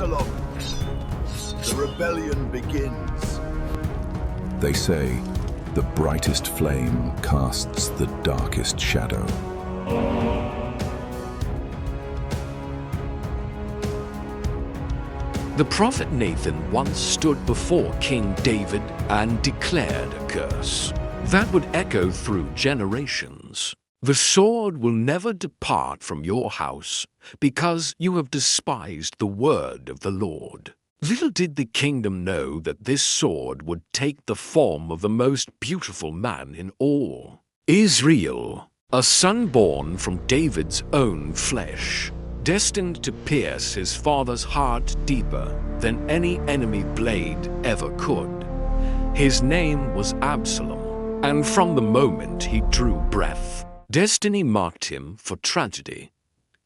Absalom! The rebellion begins. They say the brightest flame casts the darkest shadow. The prophet Nathan once stood before King David and declared a curse that would echo through generations. The sword will never depart from your house because you have despised the word of the Lord. Little did the kingdom know that this sword would take the form of the most beautiful man in all Israel, a son born from David's own flesh, destined to pierce his father's heart deeper than any enemy blade ever could. His name was Absalom, and from the moment he drew breath, destiny marked him for tragedy.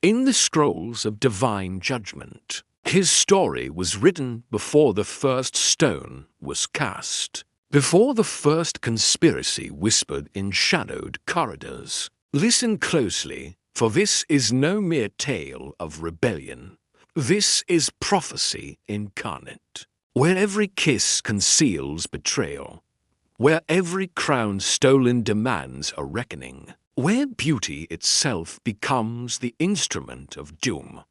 In the scrolls of divine judgment, his story was written before the first stone was cast, before the first conspiracy whispered in shadowed corridors. Listen closely, for this is no mere tale of rebellion. This is prophecy incarnate, where every kiss conceals betrayal, where every crown stolen demands a reckoning, where beauty itself becomes the instrument of doom.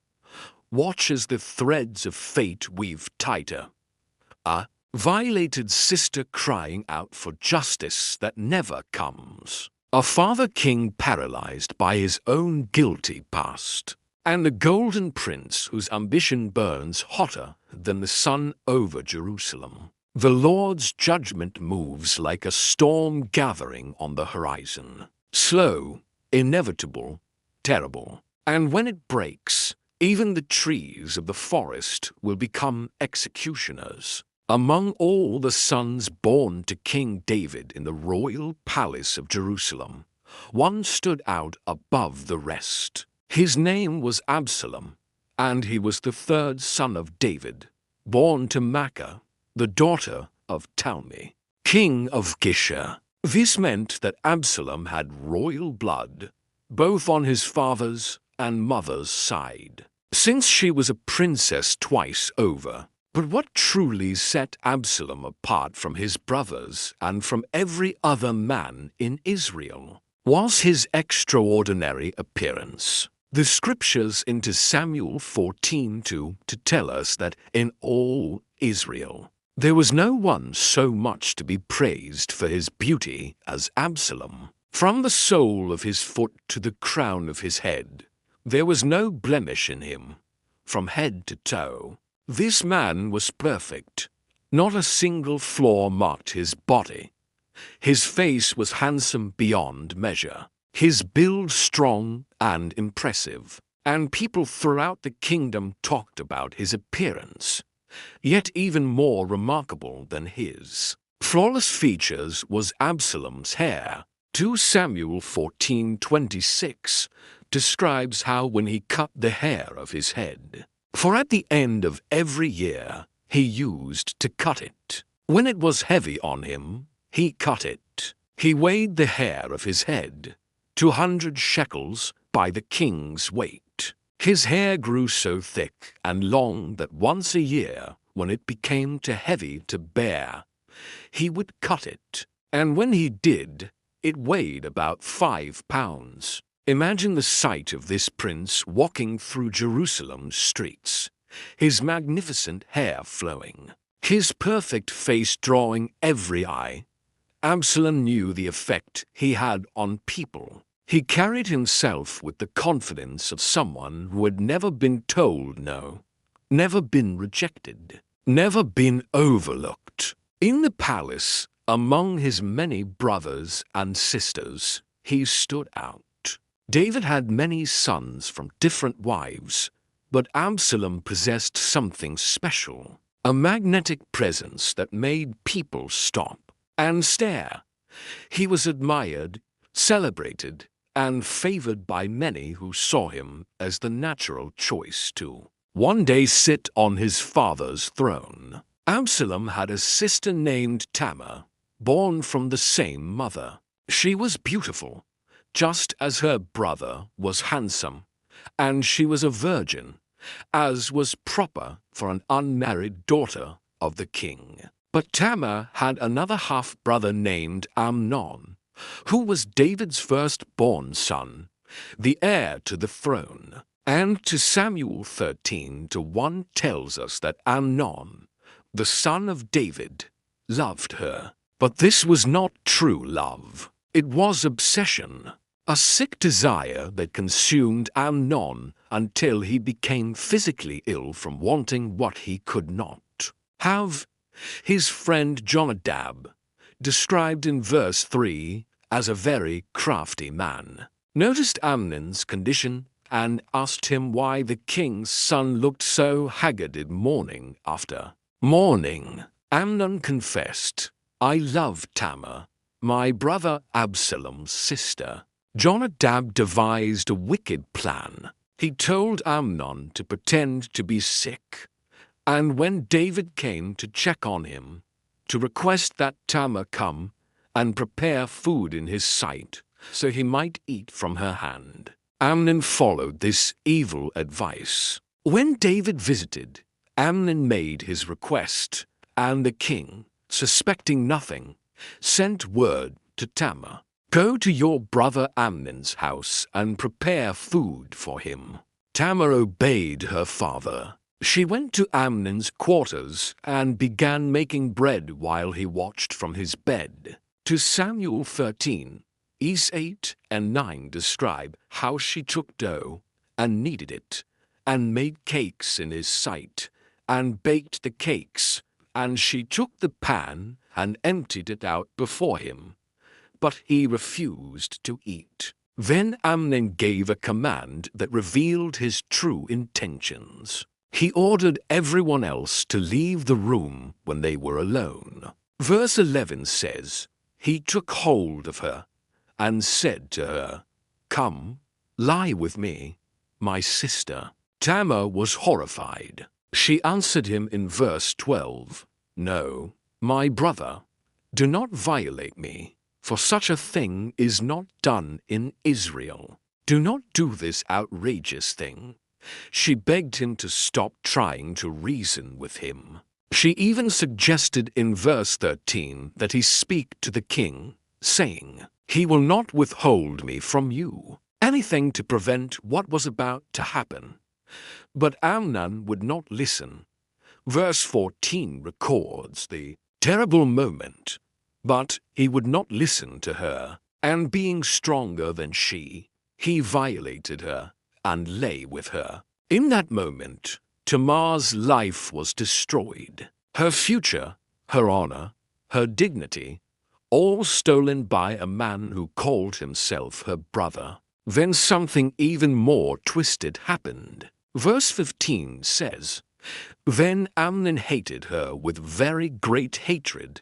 Watch as the threads of fate weave tighter. A violated sister crying out for justice that never comes. A father king paralyzed by his own guilty past. And a golden prince whose ambition burns hotter than the sun over Jerusalem. The Lord's judgment moves like a storm gathering on the horizon. Slow, inevitable, terrible. And when it breaks, even the trees of the forest will become executioners. Among all the sons born to King David in the royal palace of Jerusalem, one stood out above the rest. His name was Absalom, and he was the third son of David, born to Maacah, the daughter of Talmi, king of Geshur. This meant that Absalom had royal blood, both on his father's and mother's side, since she was a princess twice over. But what truly set Absalom apart from his brothers and from every other man in Israel was his extraordinary appearance. The scriptures into Samuel 14:2 to tell us that in all Israel there was no one so much to be praised for his beauty as Absalom. From the sole of his foot to the crown of his head, there was no blemish in him, from head to toe. This man was perfect. Not a single flaw marked his body. His face was handsome beyond measure, his build strong and impressive, and people throughout the kingdom talked about his appearance. Yet even more remarkable than his flawless features was Absalom's hair. 2 Samuel 14:26 describes how when he cut the hair of his head, for at the end of every year he used to cut it. When it was heavy on him, he cut it. He weighed the hair of his head, 200 shekels by the king's weight. His hair grew so thick and long that once a year, when it became too heavy to bear, he would cut it. And when he did, it weighed about 5 pounds. Imagine the sight of this prince walking through Jerusalem's streets, his magnificent hair flowing, his perfect face drawing every eye. Absalom knew the effect he had on people. He carried himself with the confidence of someone who had never been told no, never been rejected, never been overlooked. In the palace, among his many brothers and sisters, he stood out. David had many sons from different wives, but Absalom possessed something special, a magnetic presence that made people stop and stare. He was admired, celebrated, and favored by many who saw him as the natural choice to one day sit on his father's throne. Absalom had a sister named Tamar, born from the same mother. She was beautiful, just as her brother was handsome, and she was a virgin, as was proper for an unmarried daughter of the king. But Tamar had another half-brother named Amnon, who was David's firstborn son, the heir to the throne. And to Samuel 13:1 tells us that Amnon, the son of David, loved her. But this was not true love. It was obsession, a sick desire that consumed Amnon until he became physically ill from wanting what he could not have. His friend Jonadab, described in verse 3 as a very crafty man, noticed Amnon's condition and asked him why the king's son looked so haggard in morning after morning. Amnon confessed, "I love Tamar, my brother Absalom's sister." Jonadab devised a wicked plan. He told Amnon to pretend to be sick, and when David came to check on him, to request that Tamar come and prepare food in his sight so he might eat from her hand. Amnon followed this evil advice. When David visited, Amnon made his request, and the king, suspecting nothing, sent word to Tamar, "Go to your brother Amnon's house and prepare food for him." Tamar obeyed her father. She went to Amnon's quarters and began making bread while he watched from his bed. To Samuel 13, Verse 8 and 9 describe how she took dough and kneaded it, and made cakes in his sight, and baked the cakes, and she took the pan and emptied it out before him. But he refused to eat. Then Amnon gave a command that revealed his true intentions. He ordered everyone else to leave the room when they were alone. Verse 11 says, "He took hold of her and said to her, 'Come, lie with me, my sister.'" Tamar was horrified. She answered him in verse 12, "No, my brother, do not violate me, for such a thing is not done in Israel. Do not do this outrageous thing." She begged him to stop trying to reason with him. She even suggested in verse 13 that he speak to the king, saying, "He will not withhold me from you," anything to prevent what was about to happen. But Amnon would not listen. Verse 14 records the terrible moment. But he would not listen to her, and being stronger than she, he violated her and lay with her. In that moment, Tamar's life was destroyed. Her future, her honor, her dignity, all stolen by a man who called himself her brother. Then something even more twisted happened. Verse 15 says, "Then Amnon hated her with very great hatred,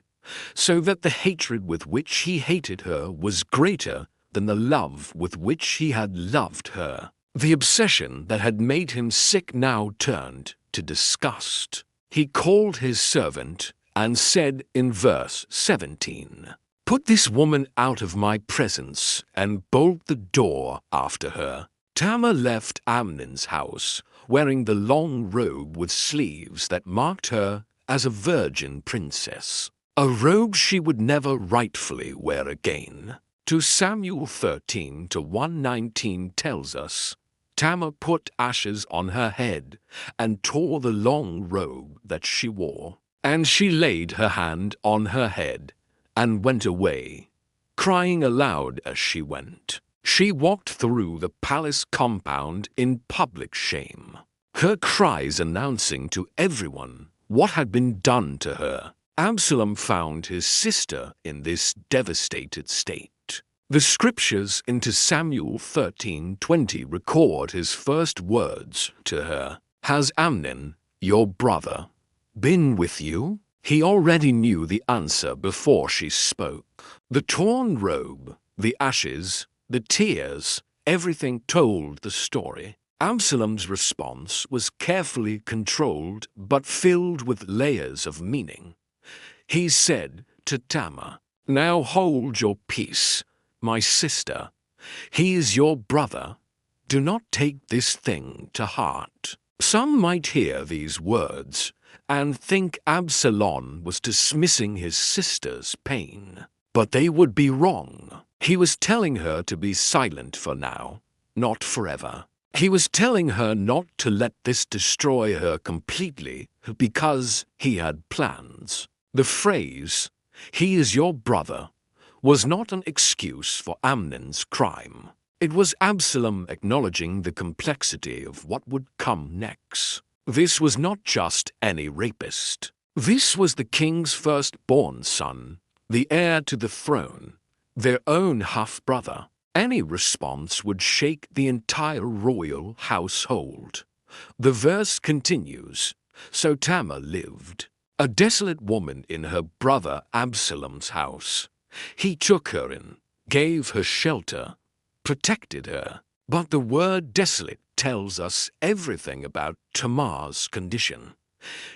so that the hatred with which he hated her was greater than the love with which he had loved her." The obsession that had made him sick now turned to disgust. He called his servant and said in verse 17, "Put this woman out of my presence and bolt the door after her." Tamar left Amnon's house wearing the long robe with sleeves that marked her as a virgin princess, a robe she would never rightfully wear again. To Samuel 13:119 tells us, Tamar put ashes on her head and tore the long robe that she wore. And she laid her hand on her head and went away, crying aloud as she went. She walked through the palace compound in public shame, her cries announcing to everyone what had been done to her. Absalom found his sister in this devastated state. The scriptures into Samuel 13:20 record his first words to her. "Has Amnon, your brother, been with you?" He already knew the answer before she spoke. The torn robe, the ashes, the tears, everything told the story. Absalom's response was carefully controlled but filled with layers of meaning. He said to Tamar, "Now hold your peace, my sister. He is your brother. Do not take this thing to heart." Some might hear these words and think Absalom was dismissing his sister's pain. But they would be wrong. He was telling her to be silent for now, not forever. He was telling her not to let this destroy her completely because he had plans. The phrase, "He is your brother," was not an excuse for Amnon's crime. It was Absalom acknowledging the complexity of what would come next. This was not just any rapist. This was the king's firstborn son, the heir to the throne, their own half-brother. Any response would shake the entire royal household. The verse continues, "So Tamar lived, a desolate woman in her brother Absalom's house. He took her in, gave her shelter, protected her." But the word desolate tells us everything about Tamar's condition.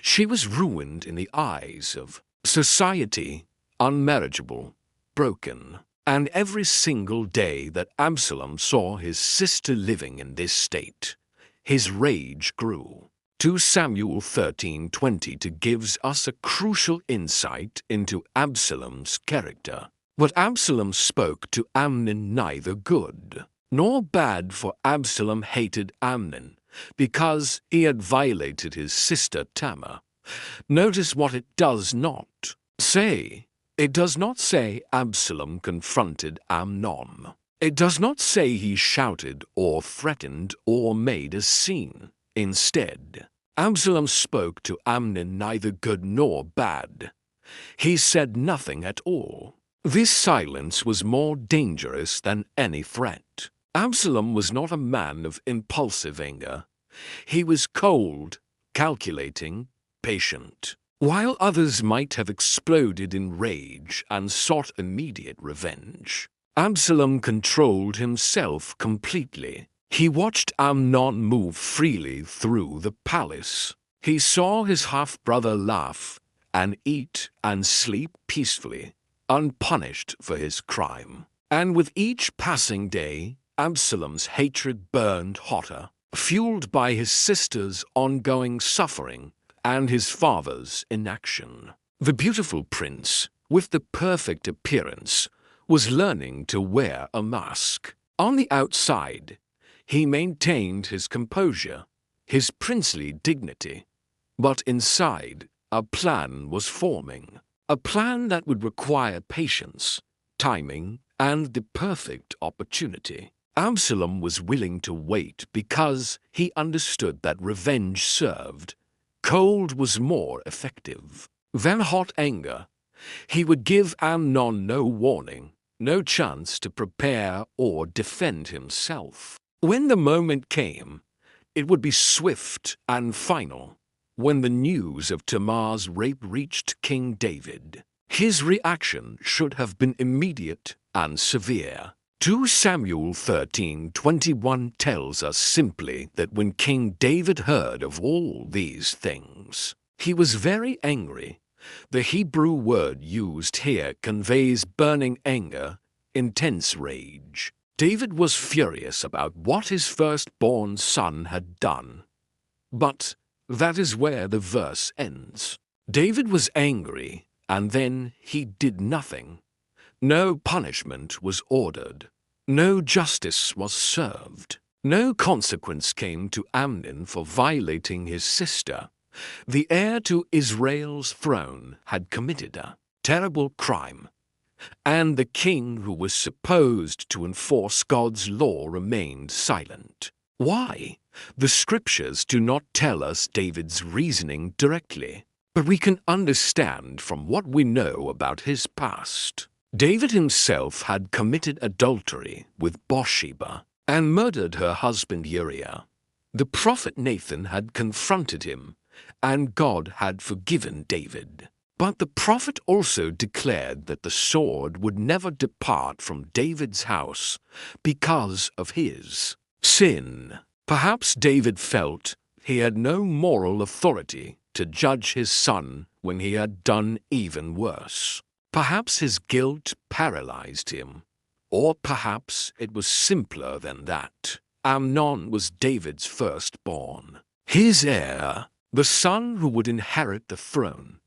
She was ruined in the eyes of society, unmarriageable, broken. And every single day that Absalom saw his sister living in this state, his rage grew. 2 Samuel 13:20 gives us a crucial insight into Absalom's character. But Absalom spoke to Amnon neither good nor bad, for Absalom hated Amnon because he had violated his sister Tamar. Notice what it does not say. It does not say Absalom confronted Amnon. It does not say he shouted or threatened or made a scene. Instead, Absalom spoke to Amnon neither good nor bad. He said nothing at all. This silence was more dangerous than any threat. Absalom was not a man of impulsive anger. He was cold, calculating, patient. While others might have exploded in rage and sought immediate revenge, Absalom controlled himself completely. He watched Amnon move freely through the palace. He saw his half-brother laugh and eat and sleep peacefully, unpunished for his crime. And with each passing day, Absalom's hatred burned hotter, fueled by his sister's ongoing suffering and his father's inaction. The beautiful prince, with the perfect appearance, was learning to wear a mask. On the outside, he maintained his composure, his princely dignity. But inside, a plan was forming. A plan that would require patience, timing, and the perfect opportunity. Absalom was willing to wait because he understood that revenge served. Cold was more effective than hot anger. He would give Amnon no warning, no chance to prepare or defend himself. When the moment came, it would be swift and final. When the news of Tamar's rape reached King David, his reaction should have been immediate and severe. 2 Samuel 13:21 tells us simply that when King David heard of all these things, he was very angry. The Hebrew word used here conveys burning anger, intense rage. David was furious about what his firstborn son had done. But that is where the verse ends. David was angry, and then he did nothing. No punishment was ordered. No justice was served. No consequence came to Amnon for violating his sister. The heir to Israel's throne had committed a terrible crime, and the king who was supposed to enforce God's law remained silent. Why? The scriptures do not tell us David's reasoning directly, but we can understand from what we know about his past. David himself had committed adultery with Bathsheba and murdered her husband Uriah. The prophet Nathan had confronted him, and God had forgiven David. But the prophet also declared that the sword would never depart from David's house because of his sin. Perhaps David felt he had no moral authority to judge his son when he had done even worse. Perhaps his guilt paralyzed him, or perhaps it was simpler than that. Amnon was David's firstborn. his heir, the son who would inherit the throne,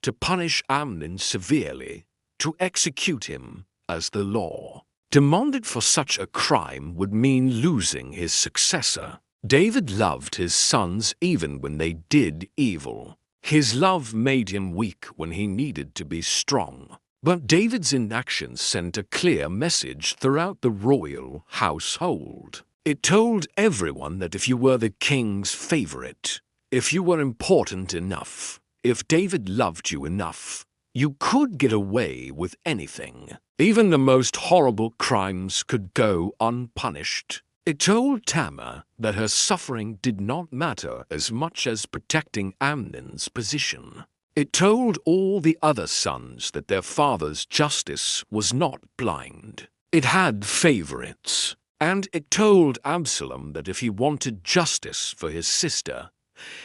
to punish Amnon severely, to execute him as the law demanded for such a crime would mean losing his successor. David loved his sons even when they did evil. His love made him weak when he needed to be strong. But David's inaction sent a clear message throughout the royal household. It told everyone that if you were the king's favorite, if you were important enough, if David loved you enough, you could get away with anything. Even the most horrible crimes could go unpunished. It told Tamar that her suffering did not matter as much as protecting Amnon's position. It told all the other sons that their father's justice was not blind. It had favorites. And it told Absalom that if he wanted justice for his sister,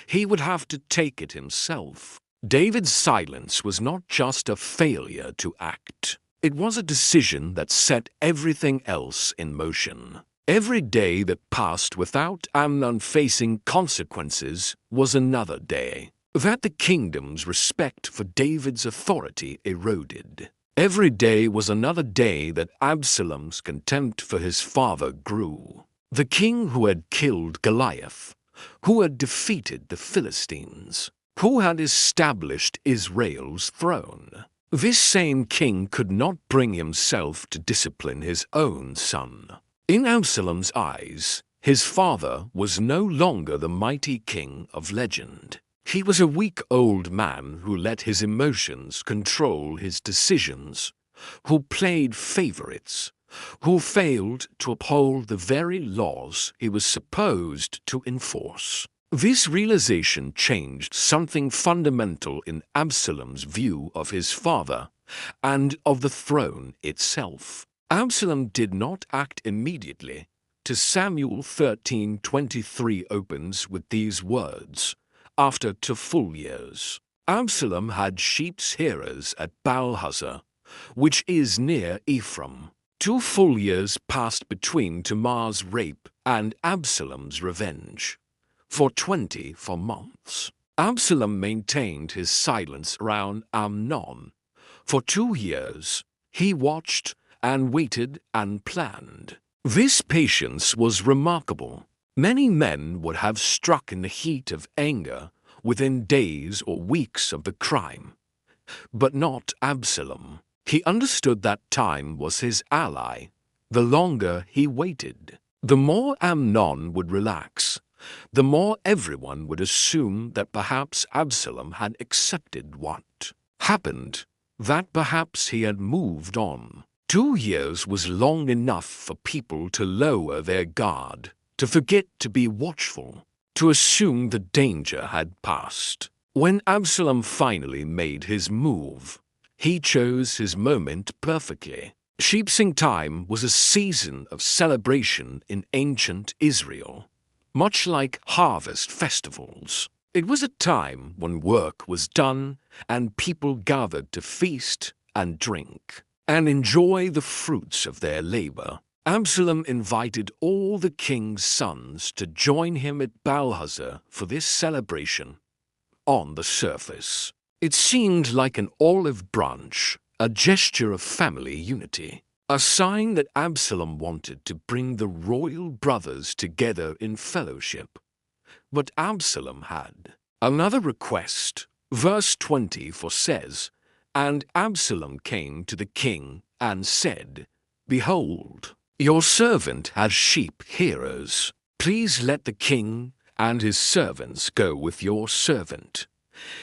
he would have to take it himself. David's silence was not just a failure to act. It was a decision that set everything else in motion. Every day that passed without Amnon facing consequences was another day that the kingdom's respect for David's authority eroded. Every day was another day that Absalom's contempt for his father grew. The king who had killed Goliath, who had defeated the Philistines, who had established Israel's throne. This same king could not bring himself to discipline his own son. In Absalom's eyes, his father was no longer the mighty king of legend. He was a weak old man who let his emotions control his decisions, who played favorites, who failed to uphold the very laws he was supposed to enforce. This realization changed something fundamental in Absalom's view of his father and of the throne itself. Absalom did not act immediately. To Samuel 13:23 opens with these words, "After 2 full years, Absalom had sheep's hearers at Baalhazor, which is near Ephraim. 2 full years passed between Tamar's rape and Absalom's revenge. For 24 months, Absalom maintained his silence around Amnon. For 2 years, he watched and waited and planned. This patience was remarkable. Many men would have struck in the heat of anger within days or weeks of the crime, but not Absalom. He understood that time was his ally. The longer he waited, the more Amnon would relax, the more everyone would assume that perhaps Absalom had accepted what happened, that perhaps he had moved on. 2 years was long enough for people to lower their guard, to forget to be watchful, to assume the danger had passed. When Absalom finally made his move, he chose his moment perfectly. Sheepsing time was a season of celebration in ancient Israel, much like harvest festivals. It was a time when work was done and people gathered to feast and drink and enjoy the fruits of their labor. Absalom invited all the king's sons to join him at Baalhazor for this celebration. On the surface, it seemed like an olive branch, a gesture of family unity, a sign that Absalom wanted to bring the royal brothers together in fellowship. But Absalom had another request. Verse 24 says, "And Absalom came to the king and said, 'Behold, your servant has sheep hearers. Please let the king and his servants go with your servant.'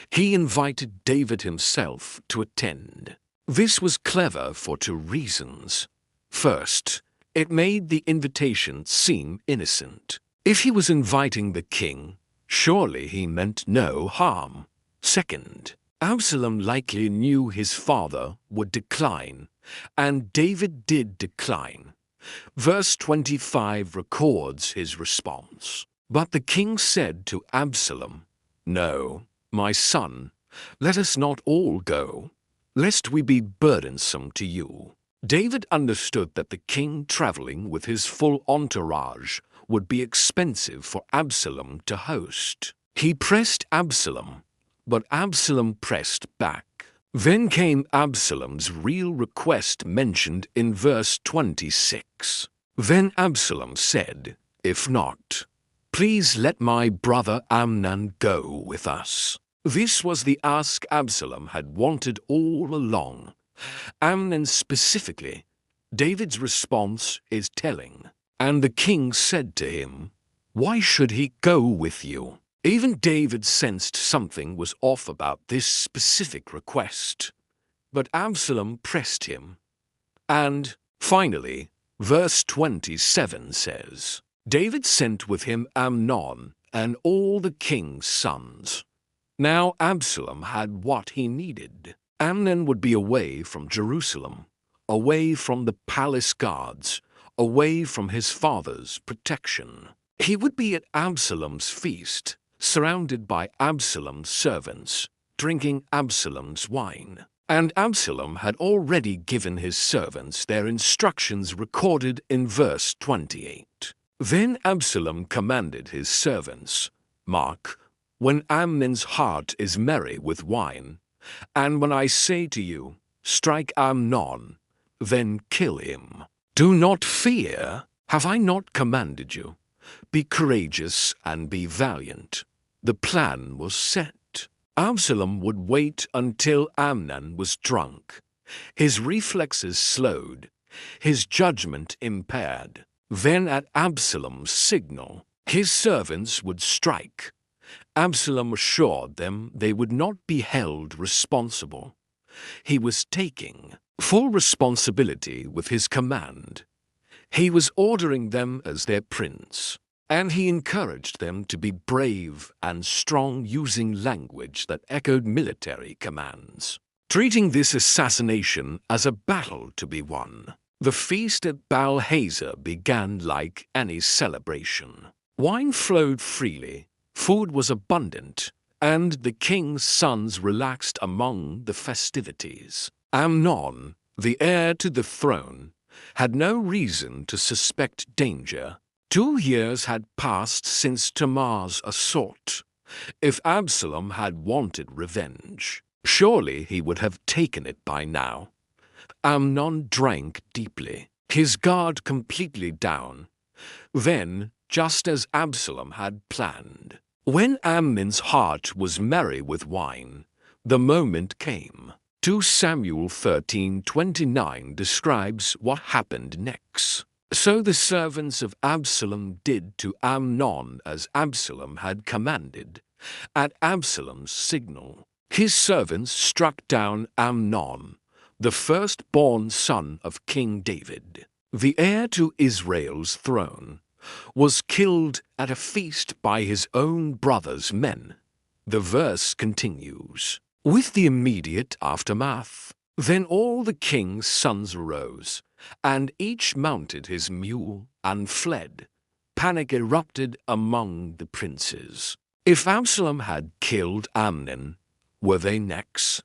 He invited David himself to attend. This was clever for 2 reasons. First, it made the invitation seem innocent. If he was inviting the king, surely he meant no harm. Second, Absalom likely knew his father would decline, and David did decline. Verse 25 records his response. But the king said to Absalom, 'No, my son, let us not all go, lest we be burdensome to you.' David understood that the king traveling with his full entourage would be expensive for Absalom to host. He pressed Absalom, but Absalom pressed back. Then came Absalom's real request mentioned in verse 26. Then Absalom said, "If not, please let my brother Amnon go with us." This was the ask Absalom had wanted all along. Amnon specifically. David's response is telling. And the king said to him, "Why should he go with you?" Even David sensed something was off about this specific request. But Absalom pressed him. And, finally, verse 27 says, David sent with him Amnon and all the king's sons. Now Absalom had what he needed. Amnon would be away from Jerusalem, away from the palace guards, away from his father's protection. He would be at Absalom's feast, surrounded by Absalom's servants, drinking Absalom's wine. And Absalom had already given his servants their instructions recorded in verse 28. Then Absalom commanded his servants, mark, when Amnon's heart is merry with wine, and when I say to you, strike Amnon, then kill him. Do not fear, have I not commanded you? Be courageous and be valiant. The plan was set. Absalom would wait until Amnon was drunk, his reflexes slowed, his judgment impaired. Then at Absalom's signal, his servants would strike. Absalom assured them they would not be held responsible. He was taking full responsibility with his command. He was ordering them as their prince. And he encouraged them to be brave and strong using language that echoed military commands, treating this assassination as a battle to be won. The feast at Baal-Hazor began like any celebration. Wine flowed freely, food was abundant, and the king's sons relaxed among the festivities. Amnon, the heir to the throne, had no reason to suspect danger. 2 years had passed since Tamar's assault. If Absalom had wanted revenge, surely he would have taken it by now. Amnon drank deeply, his guard completely down. Then, just as Absalom had planned, when Amnon's heart was merry with wine, the moment came. 2 Samuel 13:29 describes what happened next. So the servants of Absalom did to Amnon as Absalom had commanded. At Absalom's signal, his servants struck down Amnon, the firstborn son of King David, the heir to Israel's throne, was killed at a feast by his own brother's men. The verse continues, with the immediate aftermath. Then all the king's sons arose, and each mounted his mule and fled. Panic erupted among the princes. If Absalom had killed Amnon, were they next?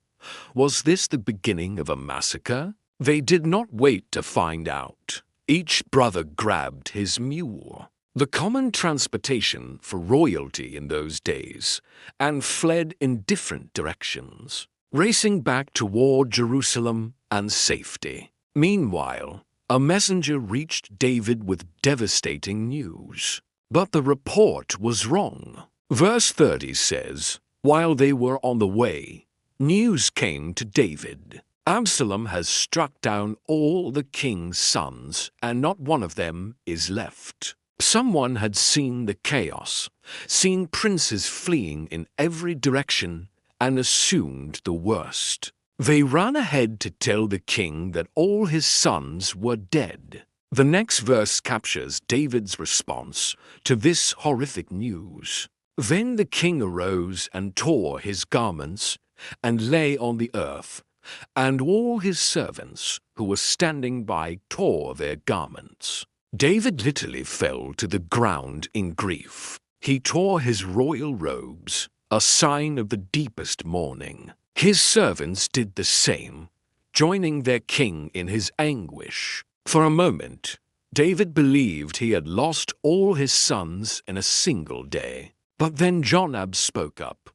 Was this the beginning of a massacre? They did not wait to find out. Each brother grabbed his mule, the common transportation for royalty in those days, and fled in different directions, racing back toward Jerusalem and safety. Meanwhile, a messenger reached David with devastating news. But the report was wrong. Verse 30 says, while they were on the way, news came to David. Absalom has struck down all the king's sons, and not one of them is left. Someone had seen the chaos, seen princes fleeing in every direction, and assumed the worst. They ran ahead to tell the king that all his sons were dead. The next verse captures David's response to this horrific news. Then the king arose and tore his garments and lay on the earth, and all his servants who were standing by tore their garments. David literally fell to the ground in grief. He tore his royal robes, a sign of the deepest mourning. His servants did the same, joining their king in his anguish. For a moment, David believed he had lost all his sons in a single day. But then Jonab spoke up.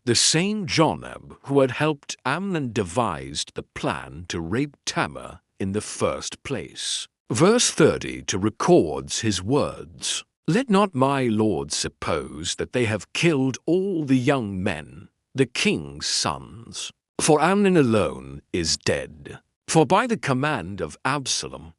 The same Jonab who had helped Amnon devised the plan to rape Tamar in the first place. Verse 32 records his words. Let not my lord suppose that they have killed all the young men, the king's sons. For Amnon alone is dead. For by the command of Absalom,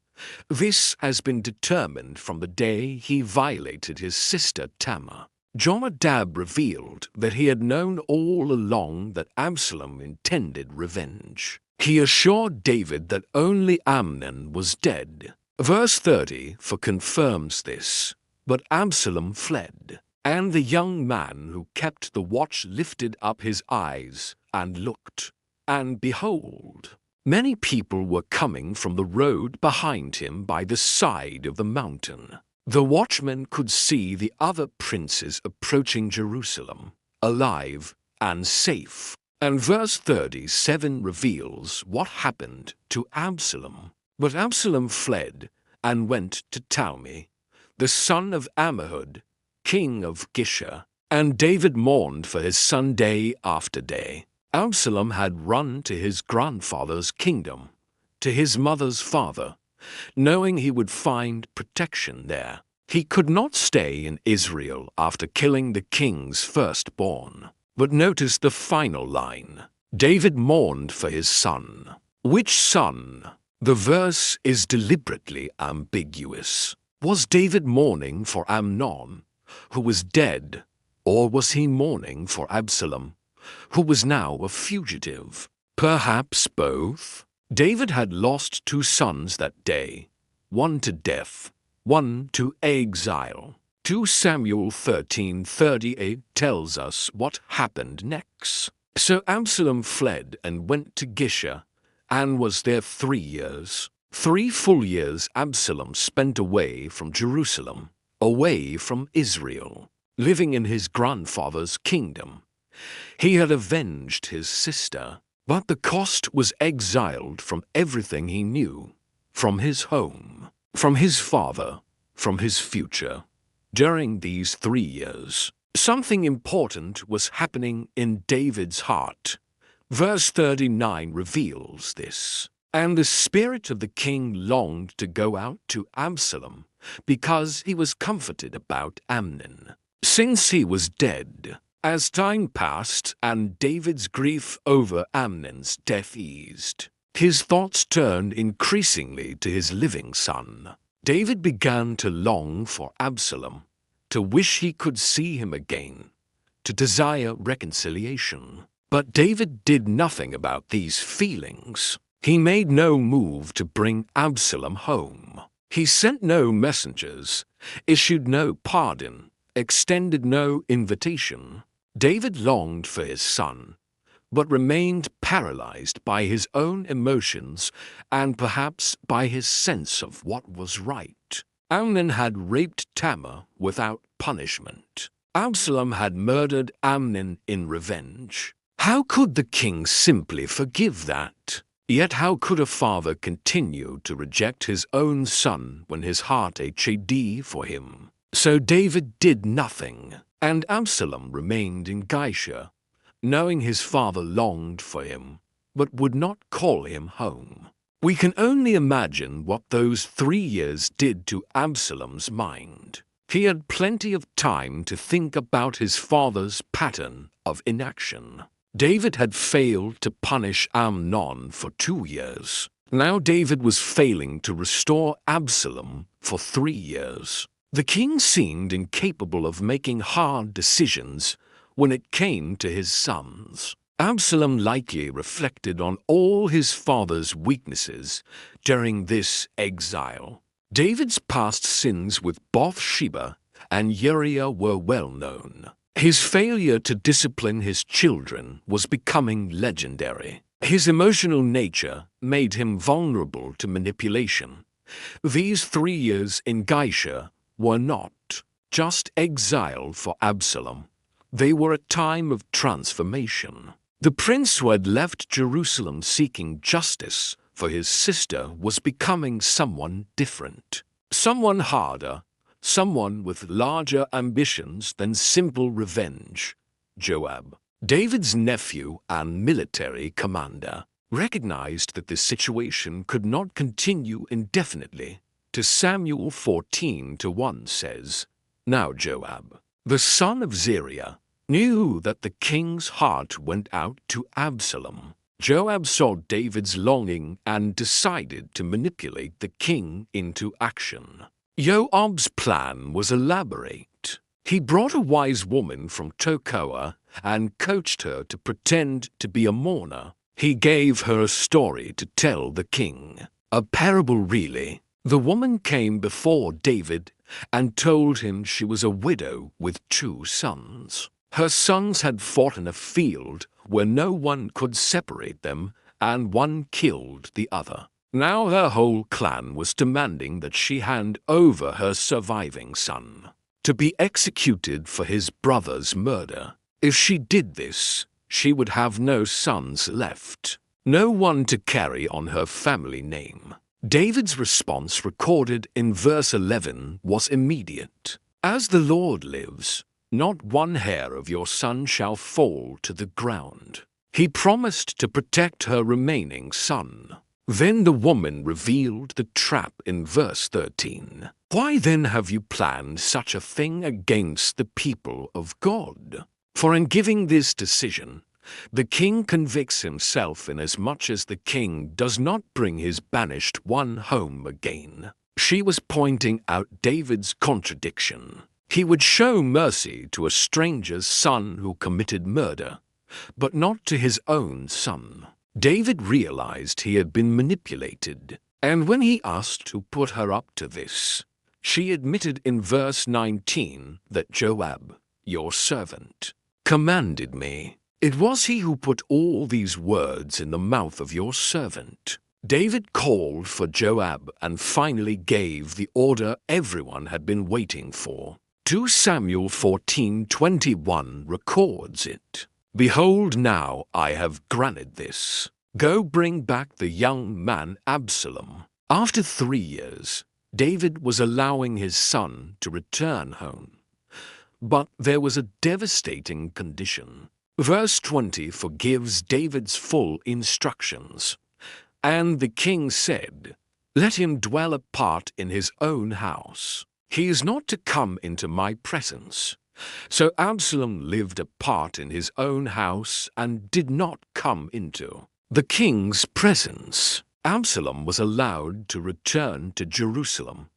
this has been determined from the day he violated his sister Tamar. Jonadab revealed that he had known all along that Absalom intended revenge. He assured David that only Amnon was dead. Verse 30 confirms this. But Absalom fled, and the young man who kept the watch lifted up his eyes and looked, and behold, many people were coming from the road behind him by the side of the mountain. The watchman could see the other princes approaching Jerusalem, alive and safe. And verse 37 reveals what happened to Absalom. But Absalom fled and went to Talmi, the son of Ammihud, king of Geshur, and David mourned for his son day after day. Absalom had run to his grandfather's kingdom, to his mother's father, knowing he would find protection there. He could not stay in Israel after killing the king's firstborn. But notice the final line. David mourned for his son. Which son? The verse is deliberately ambiguous. Was David mourning for Amnon, who was dead, or was he mourning for Absalom, who was now a fugitive? Perhaps both. David had lost 2 sons that day, one to death, one to exile. 2 Samuel 13:38 tells us what happened next. So Absalom fled and went to Geshur, and was there 3 years. 3 full years Absalom spent away from Jerusalem, away from Israel, living in his grandfather's kingdom. He had avenged his sister, but the cost was exiled from everything he knew, from his home, from his father, from his future. During these 3 years, something important was happening in David's heart. Verse 39 reveals this. And the spirit of the king longed to go out to Absalom, because he was comforted about Amnon, since he was dead. As time passed and David's grief over Amnon's death eased, his thoughts turned increasingly to his living son. David began to long for Absalom, to wish he could see him again, to desire reconciliation. But David did nothing about these feelings. He made no move to bring Absalom home. He sent no messengers, issued no pardon, extended no invitation. David longed for his son, but remained paralyzed by his own emotions and perhaps by his sense of what was right. Amnon had raped Tamar without punishment. Absalom had murdered Amnon in revenge. How could the king simply forgive that? Yet how could a father continue to reject his own son when his heart had for him? So David did nothing, and Absalom remained in Geshur, knowing his father longed for him, but would not call him home. We can only imagine what those 3 years did to Absalom's mind. He had plenty of time to think about his father's pattern of inaction. David had failed to punish Amnon for 2 years. Now David was failing to restore Absalom for 3 years. The king seemed incapable of making hard decisions when it came to his sons. Absalom likely reflected on all his father's weaknesses during this exile. David's past sins with Bathsheba and Uriah were well known. His failure to discipline his children was becoming legendary. His emotional nature made him vulnerable to manipulation. These 3 years in Geshur were not just exile for Absalom. They were a time of transformation. The prince who had left Jerusalem seeking justice for his sister was becoming someone different. Someone harder, someone with larger ambitions than simple revenge. Joab, David's nephew and military commander, recognized that the situation could not continue indefinitely. To Samuel 14:1 says, Now Joab, the son of Zeruiah, knew that the king's heart went out to Absalom. Joab saw David's longing and decided to manipulate the king into action. Joab's plan was elaborate. He brought a wise woman from Tekoa and coached her to pretend to be a mourner. He gave her a story to tell the king. A parable, really. The woman came before David and told him she was a widow with 2 sons. Her sons had fought in a field where no one could separate them, and one killed the other. Now her whole clan was demanding that she hand over her surviving son to be executed for his brother's murder. If she did this, she would have no sons left, no one to carry on her family name. David's response, recorded in verse 11, was immediate. As the Lord lives, not one hair of your son shall fall to the ground. He promised to protect her remaining son. Then the woman revealed the trap in verse 13. Why then have you planned such a thing against the people of God? For in giving this decision, the king convicts himself, inasmuch as the king does not bring his banished one home again. She was pointing out David's contradiction. He would show mercy to a stranger's son who committed murder, but not to his own son. David realized he had been manipulated, and when he asked who put her up to this, she admitted in verse 19 that Joab, your servant, commanded me. It was he who put all these words in the mouth of your servant. David called for Joab and finally gave the order everyone had been waiting for. 2 Samuel 14:21 records it. Behold, now I have granted this. Go bring back the young man Absalom. After 3 years, David was allowing his son to return home. But there was a devastating condition. Verse 20 forgives David's full instructions. And the king said, Let him dwell apart in his own house. He is not to come into my presence. So Absalom lived apart in his own house and did not come into the king's presence. Absalom was allowed to return to Jerusalem,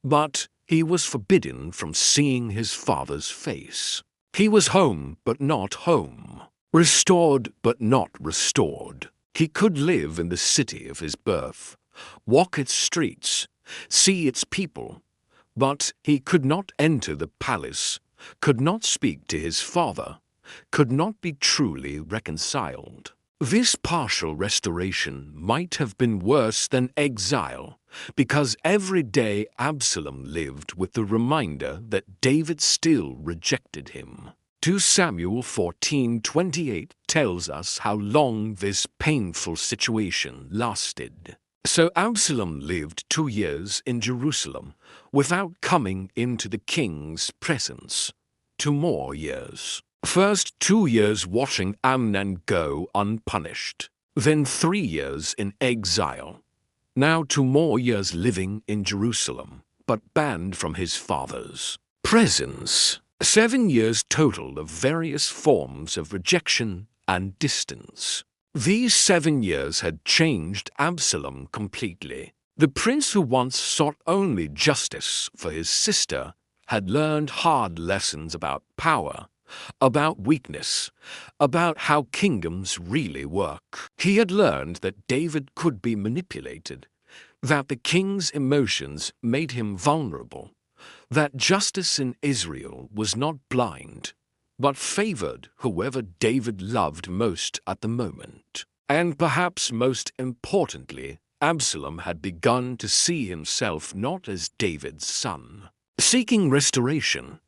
but he was forbidden from seeing his father's face. He was home but not home, restored but not restored. He could live in the city of his birth, walk its streets, see its people, but he could not enter the palace, could not speak to his father, could not be truly reconciled. This partial restoration might have been worse than exile, because every day Absalom lived with the reminder that David still rejected him. 2 Samuel 14:28 tells us how long this painful situation lasted. So Absalom lived 2 years in Jerusalem without coming into the king's presence. 2 more years. First 2 years watching Amnon go unpunished, then 3 years in exile. Now 2 more years living in Jerusalem, but banned from his father's presence. 7 years total of various forms of rejection and distance. These 7 years had changed Absalom completely. The prince who once sought only justice for his sister had learned hard lessons about power, about weakness, about how kingdoms really work. He had learned that David could be manipulated, that the king's emotions made him vulnerable, that justice in Israel was not blind, but favored whoever David loved most at the moment. And perhaps most importantly, Absalom had begun to see himself not as David's son, seeking restoration,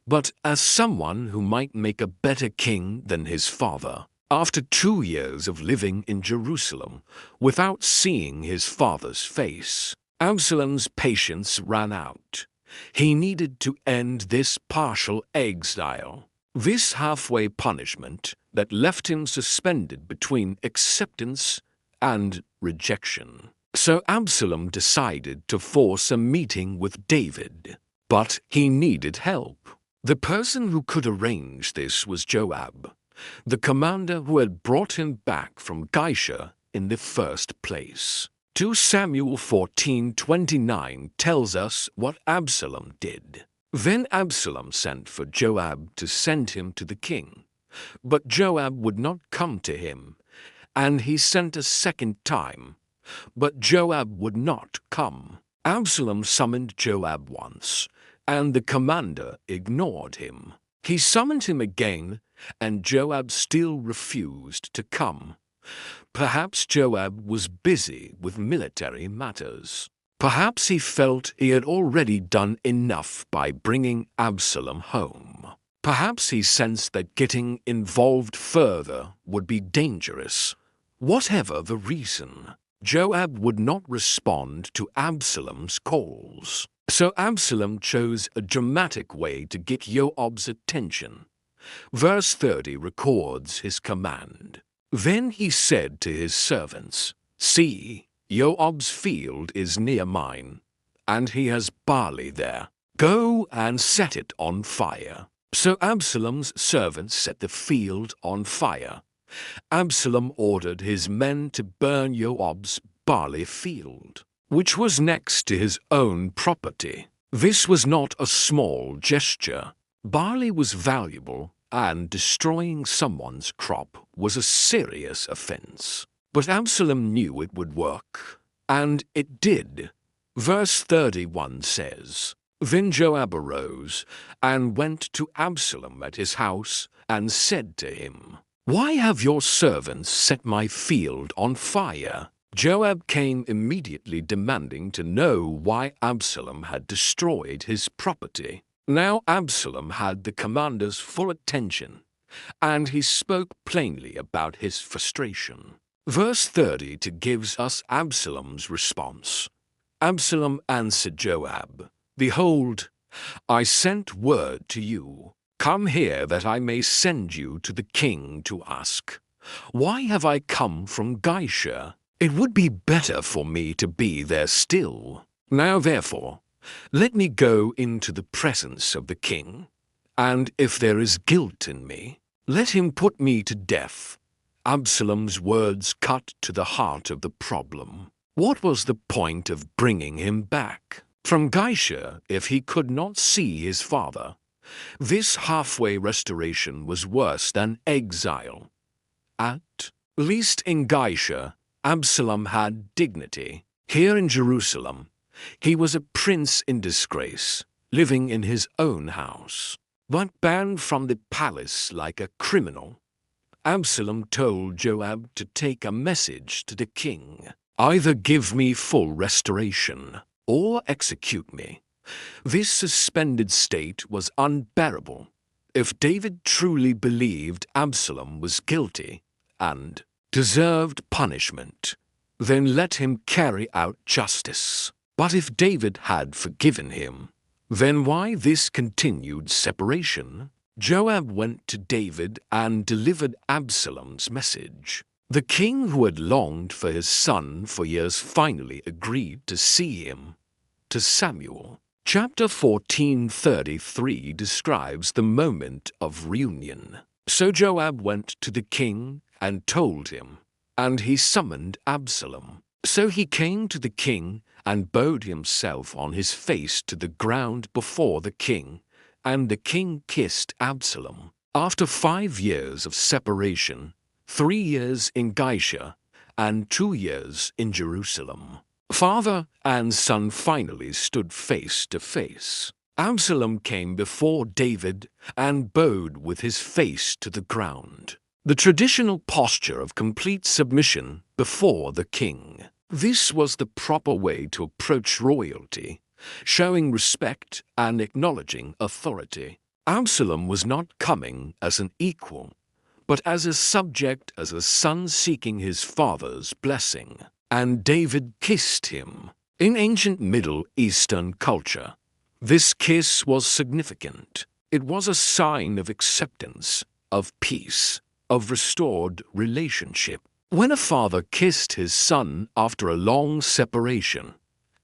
but as someone who might make a better king than his father. After 2 years of living in Jerusalem without seeing his father's face, Absalom's patience ran out. He needed to end this partial exile, this halfway punishment that left him suspended between acceptance and rejection. So Absalom decided to force a meeting with David, but he needed help. The person who could arrange this was Joab, the commander who had brought him back from Geshur in the first place. 2 Samuel 14:29 tells us what Absalom did. Then Absalom sent for Joab to send him to the king. But Joab would not come to him, and he sent a second time. But Joab would not come. Absalom summoned Joab once, and the commander ignored him. He summoned him again, and Joab still refused to come. Perhaps Joab was busy with military matters. Perhaps he felt he had already done enough by bringing Absalom home. Perhaps he sensed that getting involved further would be dangerous. Whatever the reason, Joab would not respond to Absalom's calls. So Absalom chose a dramatic way to get Joab's attention. Verse 30 records his command. Then he said to his servants, "See, Joab's field is near mine, and he has barley there. Go and set it on fire." So Absalom's servants set the field on fire. Absalom ordered his men to burn Joab's barley field, which was next to his own property. This was not a small gesture. Barley was valuable, and destroying someone's crop was a serious offense. But Absalom knew it would work, and it did. Verse 31 says, Then Joab arose and went to Absalom at his house and said to him, "Why have your servants set my field on fire?" Joab came immediately demanding to know why Absalom had destroyed his property. Now Absalom had the commander's full attention, and he spoke plainly about his frustration. Verse 30 gives us Absalom's response. Absalom answered Joab, "Behold, I sent word to you. Come here that I may send you to the king to ask, Why have I come from Geshur? It would be better for me to be there still. Now therefore, let me go into the presence of the king, and if there is guilt in me, let him put me to death." Absalom's words cut to the heart of the problem. What was the point of bringing him back from Geshur if he could not see his father? This halfway restoration was worse than exile. At least in Geshur, Absalom had dignity. Here in Jerusalem, he was a prince in disgrace, living in his own house, but banned from the palace like a criminal. Absalom told Joab to take a message to the king. "Either give me full restoration, or execute me." This suspended state was unbearable. If David truly believed Absalom was guilty and deserved punishment, then let him carry out justice. But if David had forgiven him, then why this continued separation? Joab went to David and delivered Absalom's message. The king who had longed for his son for years finally agreed to see him. To Samuel. Chapter 14:33 describes the moment of reunion. So Joab went to the king and told him, and he summoned Absalom. So he came to the king and bowed himself on his face to the ground before the king, and the king kissed Absalom. After 5 years of separation, 3 years in Geshur, and 2 years in Jerusalem, father and son finally stood face to face. Absalom came before David and bowed with his face to the ground, the traditional posture of complete submission before the king. This was the proper way to approach royalty, showing respect and acknowledging authority. Absalom was not coming as an equal, but as a subject, as a son seeking his father's blessing. And David kissed him. In ancient Middle Eastern culture, this kiss was significant. It was a sign of acceptance, of peace, of restored relationship. When a father kissed his son after a long separation,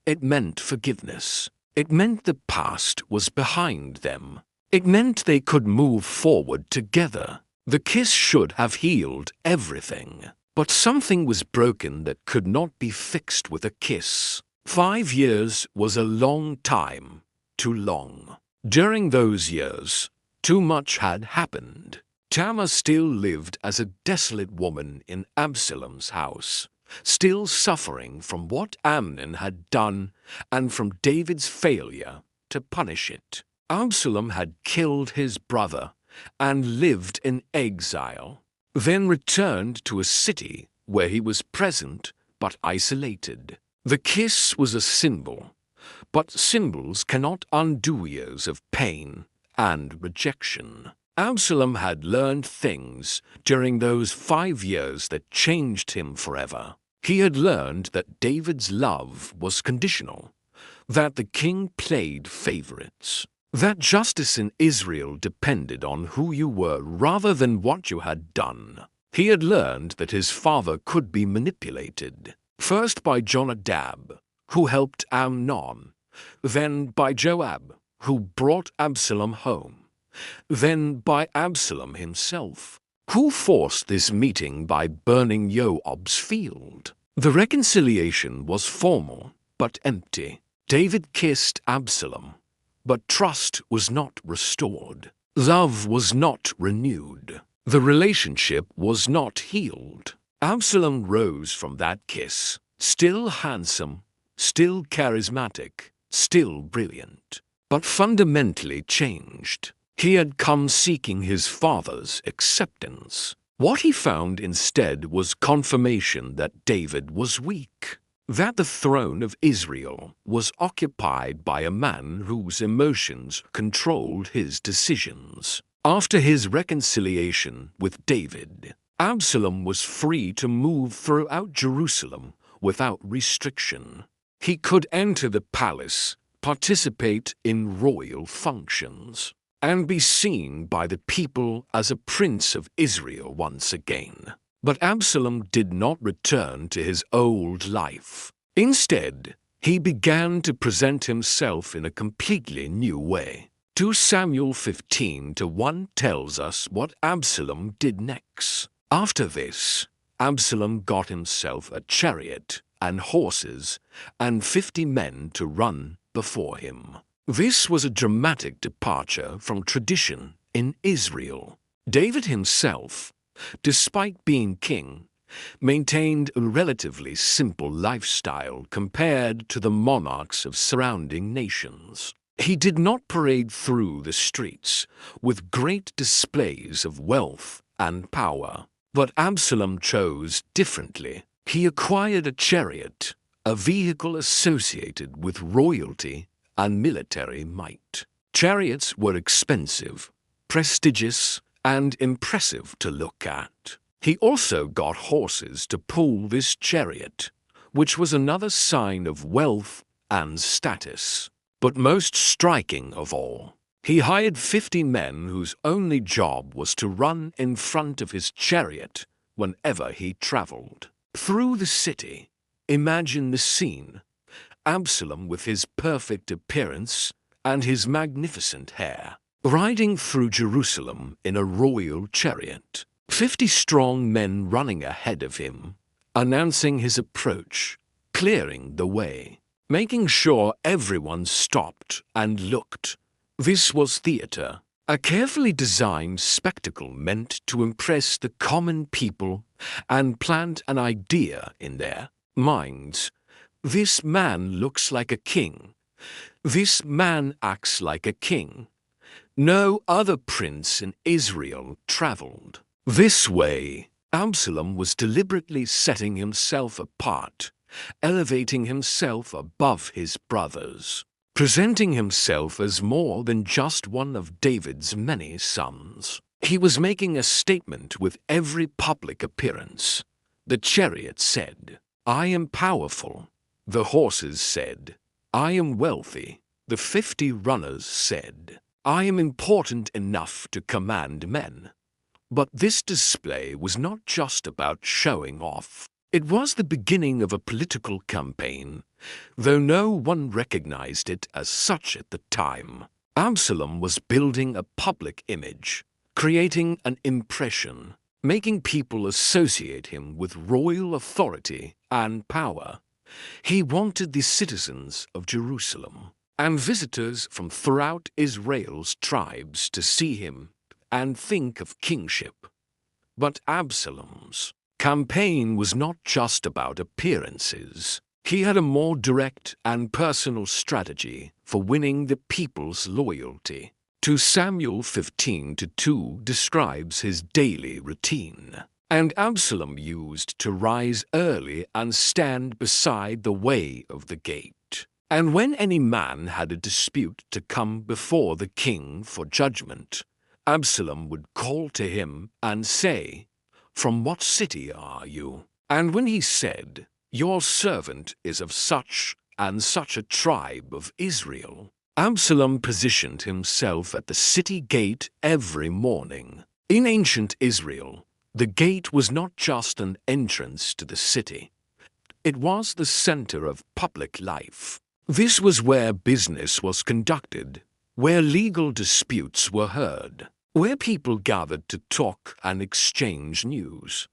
it meant forgiveness. It meant the past was behind them. It meant they could move forward together. The kiss should have healed everything. But something was broken that could not be fixed with a kiss. 5 years was a long time, too long. During those years, too much had happened. Tamar still lived as a desolate woman in Absalom's house, still suffering from what Amnon had done and from David's failure to punish it. Absalom had killed his brother and lived in exile, then returned to a city where he was present but isolated. The kiss was a symbol, but symbols cannot undo years of pain and rejection. Absalom had learned things during those 5 years that changed him forever. He had learned that David's love was conditional, that the king played favorites, that justice in Israel depended on who you were rather than what you had done. He had learned that his father could be manipulated, first by Jonadab, who helped Amnon, then by Joab, who brought Absalom home, then by Absalom himself, who forced this meeting by burning Joab's field. The reconciliation was formal but empty. David kissed Absalom, but trust was not restored. Love was not renewed. The relationship was not healed. Absalom rose from that kiss, still handsome, still charismatic, still brilliant, but fundamentally changed. He had come seeking his father's acceptance. What he found instead was confirmation that David was weak, that the throne of Israel was occupied by a man whose emotions controlled his decisions. After his reconciliation with David, Absalom was free to move throughout Jerusalem without restriction. He could enter the palace, participate in royal functions, and be seen by the people as a prince of Israel once again. But Absalom did not return to his old life. Instead, he began to present himself in a completely new way. 2 Samuel 15:1 tells us what Absalom did next. After this, Absalom got himself a chariot and horses and 50 men to run before him. This was a dramatic departure from tradition in Israel. David himself, despite being king, maintained a relatively simple lifestyle compared to the monarchs of surrounding nations. He did not parade through the streets with great displays of wealth and power. But Absalom chose differently. He acquired a chariot, a vehicle associated with royalty and military might. Chariots were expensive, prestigious, and impressive to look at. He also got horses to pull this chariot, which was another sign of wealth and status. But most striking of all, he hired 50 men whose only job was to run in front of his chariot whenever he traveled. Through the city, imagine the scene: Absalom with his perfect appearance and his magnificent hair, riding through Jerusalem in a royal chariot, 50 strong men running ahead of him, announcing his approach, clearing the way, making sure everyone stopped and looked. This was theater, a carefully designed spectacle meant to impress the common people and plant an idea in their minds. This man looks like a king. This man acts like a king. No other prince in Israel traveled this way. Absalom was deliberately setting himself apart, elevating himself above his brothers, presenting himself as more than just one of David's many sons. He was making a statement with every public appearance. The chariot said, "I am powerful. The horses said, "I am wealthy." The 50 runners said, "I am important enough to command men." But this display was not just about showing off. It was the beginning of a political campaign, though no one recognized it as such at the time. Absalom was building a public image, creating an impression, making people associate him with royal authority and power. He wanted the citizens of Jerusalem and visitors from throughout Israel's tribes to see him and think of kingship. But Absalom's campaign was not just about appearances. He had a more direct and personal strategy for winning the people's loyalty. 2 Samuel 15:2 describes his daily routine. And Absalom used to rise early and stand beside the way of the gate. And when any man had a dispute to come before the king for judgment, Absalom would call to him and say, "From what city are you?" And when he said, "Your servant is of such and such a tribe of Israel," Absalom positioned himself at the city gate every morning. In ancient Israel, the gate was not just an entrance to the city. It was the center of public life. This was where business was conducted, where legal disputes were heard, where people gathered to talk and exchange news.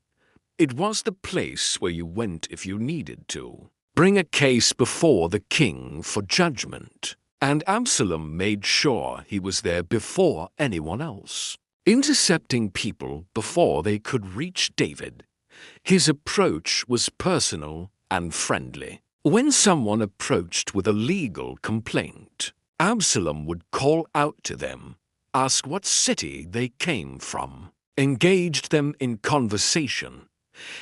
It was the place where you went if you needed to bring a case before the king for judgment. And Absalom made sure he was there before anyone else, intercepting people before they could reach David. His approach was personal and friendly. When someone approached with a legal complaint, Absalom would call out to them, ask what city they came from, engaged them in conversation.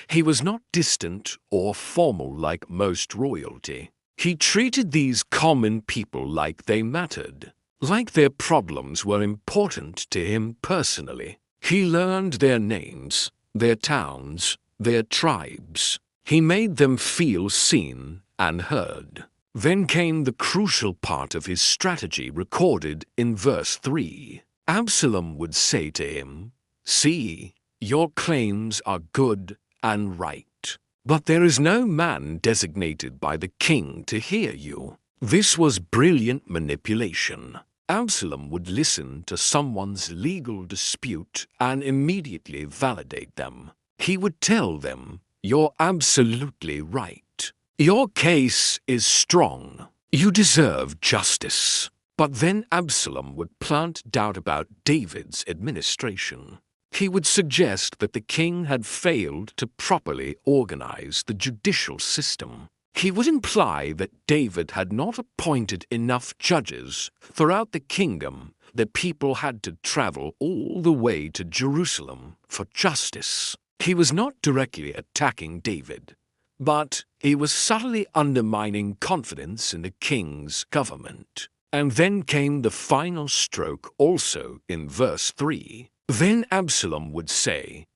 He was not distant or formal like most royalty. He treated these common people like they mattered, like their problems were important to him personally. He learned their names, their towns, their tribes. He made them feel seen and heard. Then came the crucial part of his strategy recorded in verse 3. Absalom would say to him, "See, your claims are good and right, but there is no man designated by the king to hear you." This was brilliant manipulation. Absalom would listen to someone's legal dispute and immediately validate them. He would tell them, "You're absolutely right. Your case is strong. You deserve justice." But then Absalom would plant doubt about David's administration. He would suggest that the king had failed to properly organize the judicial system. He would imply that David had not appointed enough judges throughout the kingdom, that people had to travel all the way to Jerusalem for justice. He was not directly attacking David, but he was subtly undermining confidence in the king's government. And then came the final stroke also in verse 3. Then Absalom would say,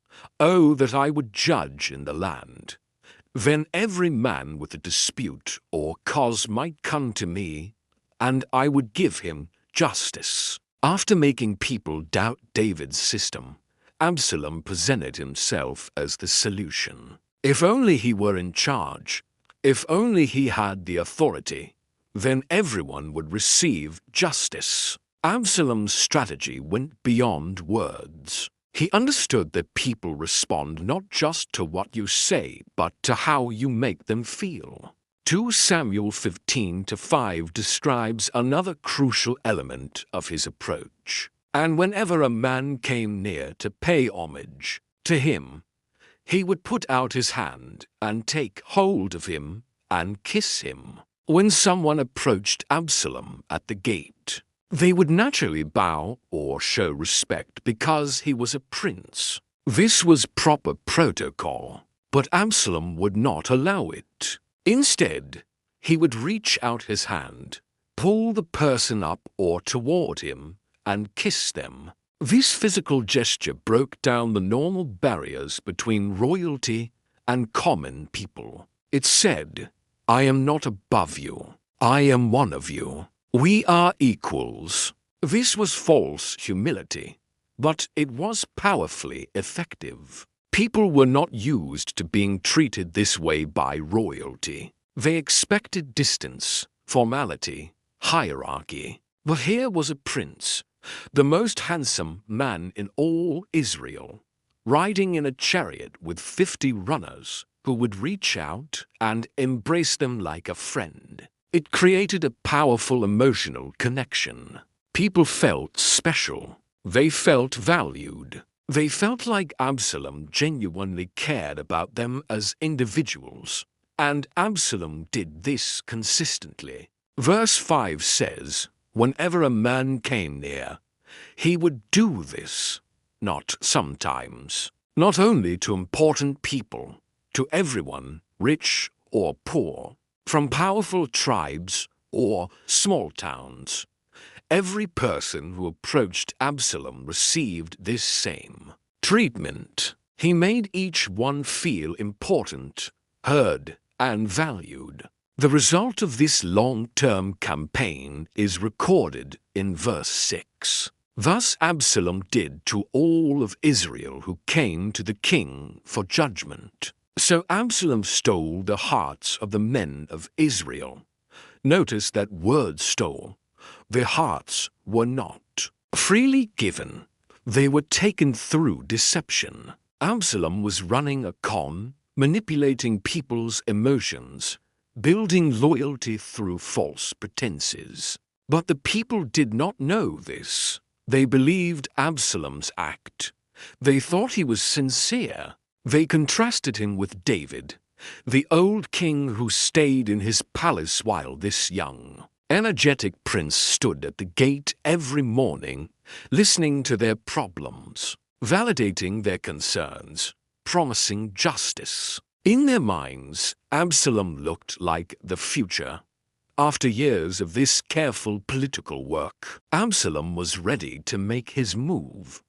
"Oh, that I would judge in the land. Then every man with a dispute or cause might come to me, and I would give him justice." After making people doubt David's system, Absalom presented himself as the solution. If only he were in charge, if only he had the authority, then everyone would receive justice. Absalom's strategy went beyond words. He understood that people respond not just to what you say, but to how you make them feel. 2 Samuel 15:5 describes another crucial element of his approach. And whenever a man came near to pay homage to him, he would put out his hand and take hold of him and kiss him. When someone approached Absalom at the gate, they would naturally bow or show respect because he was a prince. This was proper protocol, but Absalom would not allow it. Instead, he would reach out his hand, pull the person up or toward him, and kiss them. This physical gesture broke down the normal barriers between royalty and common people. It said, I am not above you. I am one of you. We are equals. This was false humility, but it was powerfully effective. People were not used to being treated this way by royalty. They expected distance, formality, hierarchy. But here was a prince, the most handsome man in all Israel, riding in a chariot with 50 runners who would reach out and embrace them like a friend. It created a powerful emotional connection. People felt special. They felt valued. They felt like Absalom genuinely cared about them as individuals. And Absalom did this consistently. Verse 5 says, whenever a man came near, he would do this, not sometimes, not only to important people, to everyone, rich or poor, from powerful tribes or small towns. Every person who approached Absalom received this same treatment. He made each one feel important, heard, and valued. The result of this long-term campaign is recorded in verse 6. Thus Absalom did to all of Israel who came to the king for judgment. So Absalom stole the hearts of the men of Israel. Notice that word stole. Their hearts were not freely given. They were taken through deception. Absalom was running a con, manipulating people's emotions, building loyalty through false pretenses. But the people did not know this. They believed Absalom's act. They thought he was sincere. They contrasted him with David, the old king who stayed in his palace while this young, energetic prince stood at the gate every morning, listening to their problems, validating their concerns, promising justice. In their minds, Absalom looked like the future. After years of this careful political work, Absalom was ready to make his move.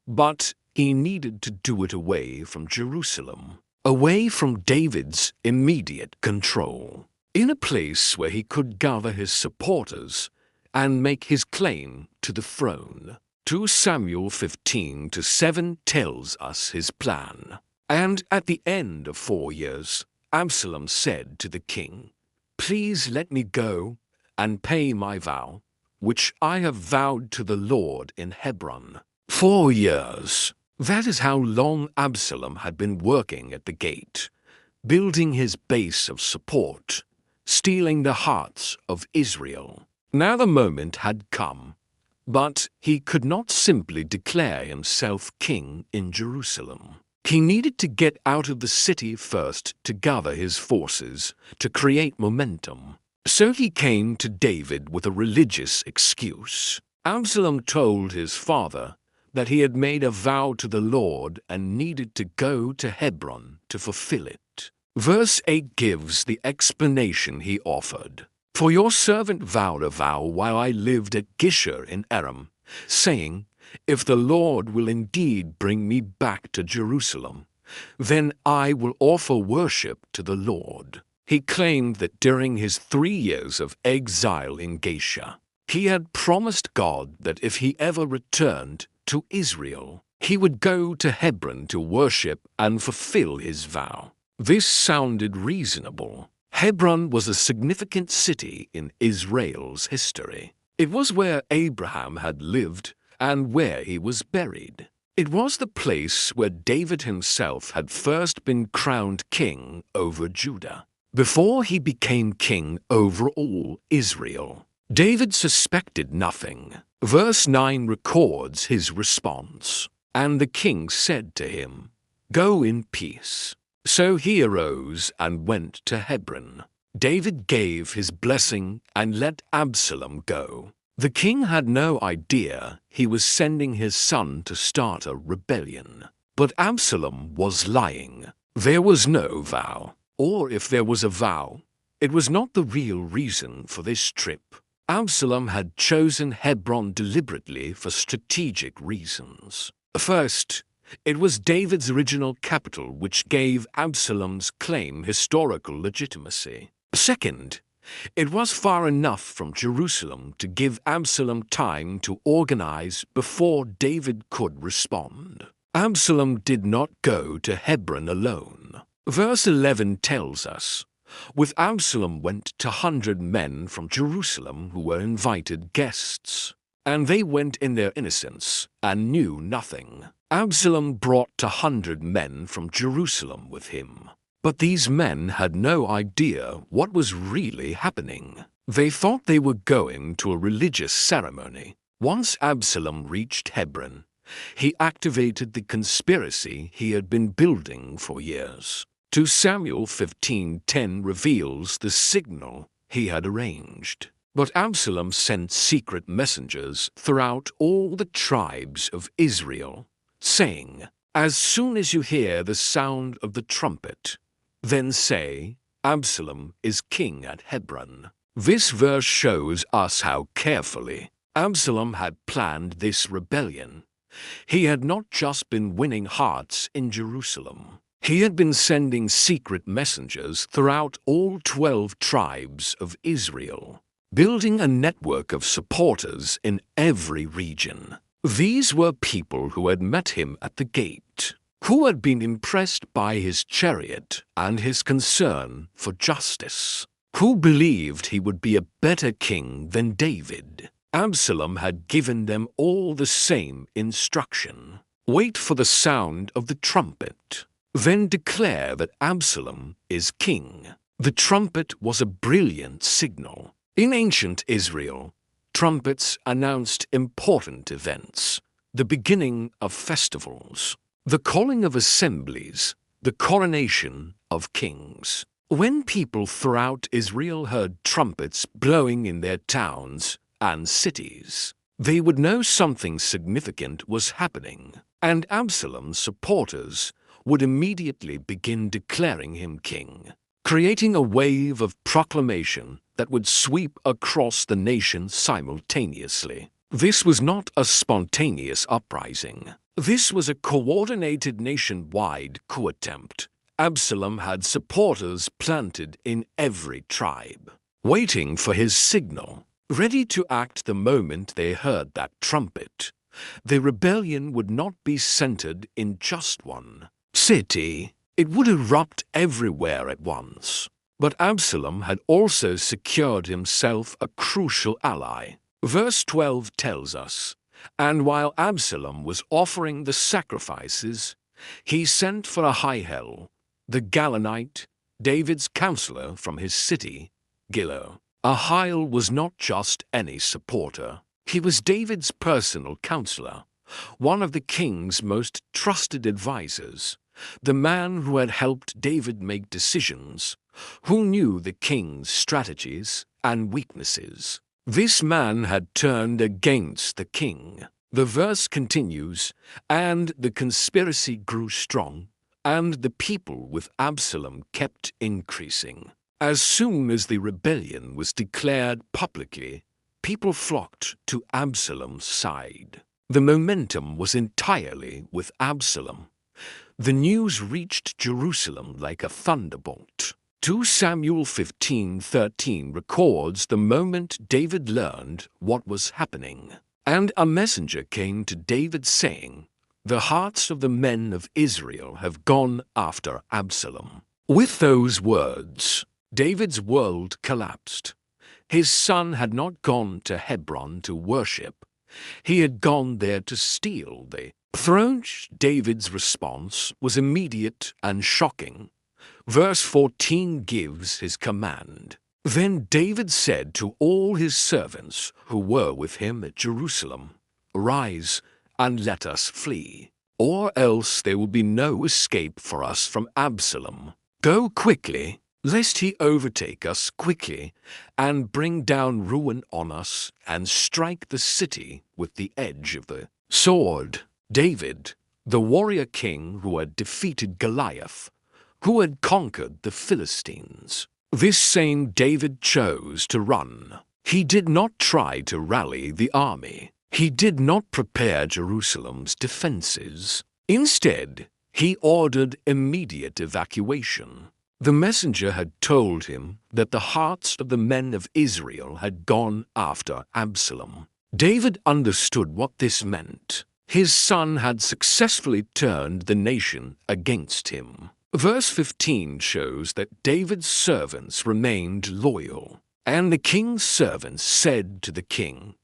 But he needed to do it away from Jerusalem, away from David's immediate control, in a place where he could gather his supporters and make his claim to the throne. 2 Samuel 15:7 tells us his plan. And at the end of 4 years, Absalom said to the king, "Please let me go and pay my vow, which I have vowed to the Lord in Hebron." 4 years. That is how long Absalom had been working at the gate, building his base of support, stealing the hearts of Israel. Now the moment had come, but he could not simply declare himself king in Jerusalem. He needed to get out of the city first to gather his forces, to create momentum. So he came to David with a religious excuse. Absalom told his father that he had made a vow to the Lord and needed to go to Hebron to fulfill it. Verse 8 gives the explanation he offered. "For your servant vowed a vow while I lived at Gishur in Aram, saying, 'If the Lord will indeed bring me back to Jerusalem, then I will offer worship to the Lord.'" He claimed that during his 3 years of exile in Geshur, he had promised God that if he ever returned to Israel, he would go to Hebron to worship and fulfill his vow. This sounded reasonable. Hebron was a significant city in Israel's history. It was where Abraham had lived and where he was buried. It was the place where David himself had first been crowned king over Judah, before he became king over all Israel. David suspected nothing. Verse 9 records his response. "And the king said to him, 'Go in peace.' So he arose and went to Hebron. David gave his blessing and let Absalom go. The king had no idea he was sending his son to start a rebellion. But Absalom was lying. There was no vow. Or if there was a vow, it was not the real reason for this trip. Absalom had chosen Hebron deliberately for strategic reasons. First, it was David's original capital which gave Absalom's claim historical legitimacy. Second, it was far enough from Jerusalem to give Absalom time to organize before David could respond. Absalom did not go to Hebron alone. Verse 11 tells us, "With Absalom went 200 men from Jerusalem who were invited guests, and they went in their innocence and knew nothing." Absalom brought 200 men from Jerusalem with him. But these men had no idea what was really happening. They thought they were going to a religious ceremony. Once Absalom reached Hebron, he activated the conspiracy he had been building for years. 2 Samuel 15:10 reveals the signal he had arranged. But Absalom sent secret messengers throughout all the tribes of Israel, saying, "As soon as you hear the sound of the trumpet, then say, 'Absalom is king at Hebron.'" This verse shows us how carefully Absalom had planned this rebellion. He had not just been winning hearts in Jerusalem. He had been sending secret messengers throughout all 12 tribes of Israel, building a network of supporters in every region. These were people who had met him at the gate, who had been impressed by his chariot and his concern for justice, who believed he would be a better king than David. Absalom had given them all the same instruction: wait for the sound of the trumpet, then declare that Absalom is king. The trumpet was a brilliant signal. In ancient Israel, trumpets announced important events, the beginning of festivals, the calling of assemblies, the coronation of kings. When people throughout Israel heard trumpets blowing in their towns and cities, they would know something significant was happening, and Absalom's supporters would immediately begin declaring him king, creating a wave of proclamation that would sweep across the nation simultaneously. This was not a spontaneous uprising. This was a coordinated nationwide coup attempt. Absalom had supporters planted in every tribe, waiting for his signal, ready to act the moment they heard that trumpet. The rebellion would not be centered in just one city. It would erupt everywhere at once. But Absalom had also secured himself a crucial ally. Verse 12 tells us, "And while Absalom was offering the sacrifices, he sent for Ahihel, the Galanite, David's counselor from his city, Gilo." Ahihel was not just any supporter. He was David's personal counselor, one of the king's most trusted advisors, the man who had helped David make decisions, who knew the king's strategies and weaknesses. This man had turned against the king. The verse continues, "And the conspiracy grew strong, and the people with Absalom kept increasing." As soon as the rebellion was declared publicly, people flocked to Absalom's side. The momentum was entirely with Absalom. The news reached Jerusalem like a thunderbolt. 2 Samuel 15:13 records the moment David learned what was happening. "And a messenger came to David saying, 'The hearts of the men of Israel have gone after Absalom.'" With those words, David's world collapsed. His son had not gone to Hebron to worship. He had gone there to steal the throne. David's response was immediate and shocking. Verse 14 gives his command. "Then David said to all his servants who were with him at Jerusalem, 'Rise and let us flee, or else there will be no escape for us from Absalom. Go quickly, lest he overtake us quickly and bring down ruin on us and strike the city with the edge of the sword.'" David, the warrior king who had defeated Goliath, who had conquered the Philistines. This same David chose to run. He did not try to rally the army. He did not prepare Jerusalem's defenses. Instead, he ordered immediate evacuation. The messenger had told him that the hearts of the men of Israel had gone after Absalom. David understood what this meant. His son had successfully turned the nation against him. Verse 15 shows that David's servants remained loyal. And the king's servants said to the king,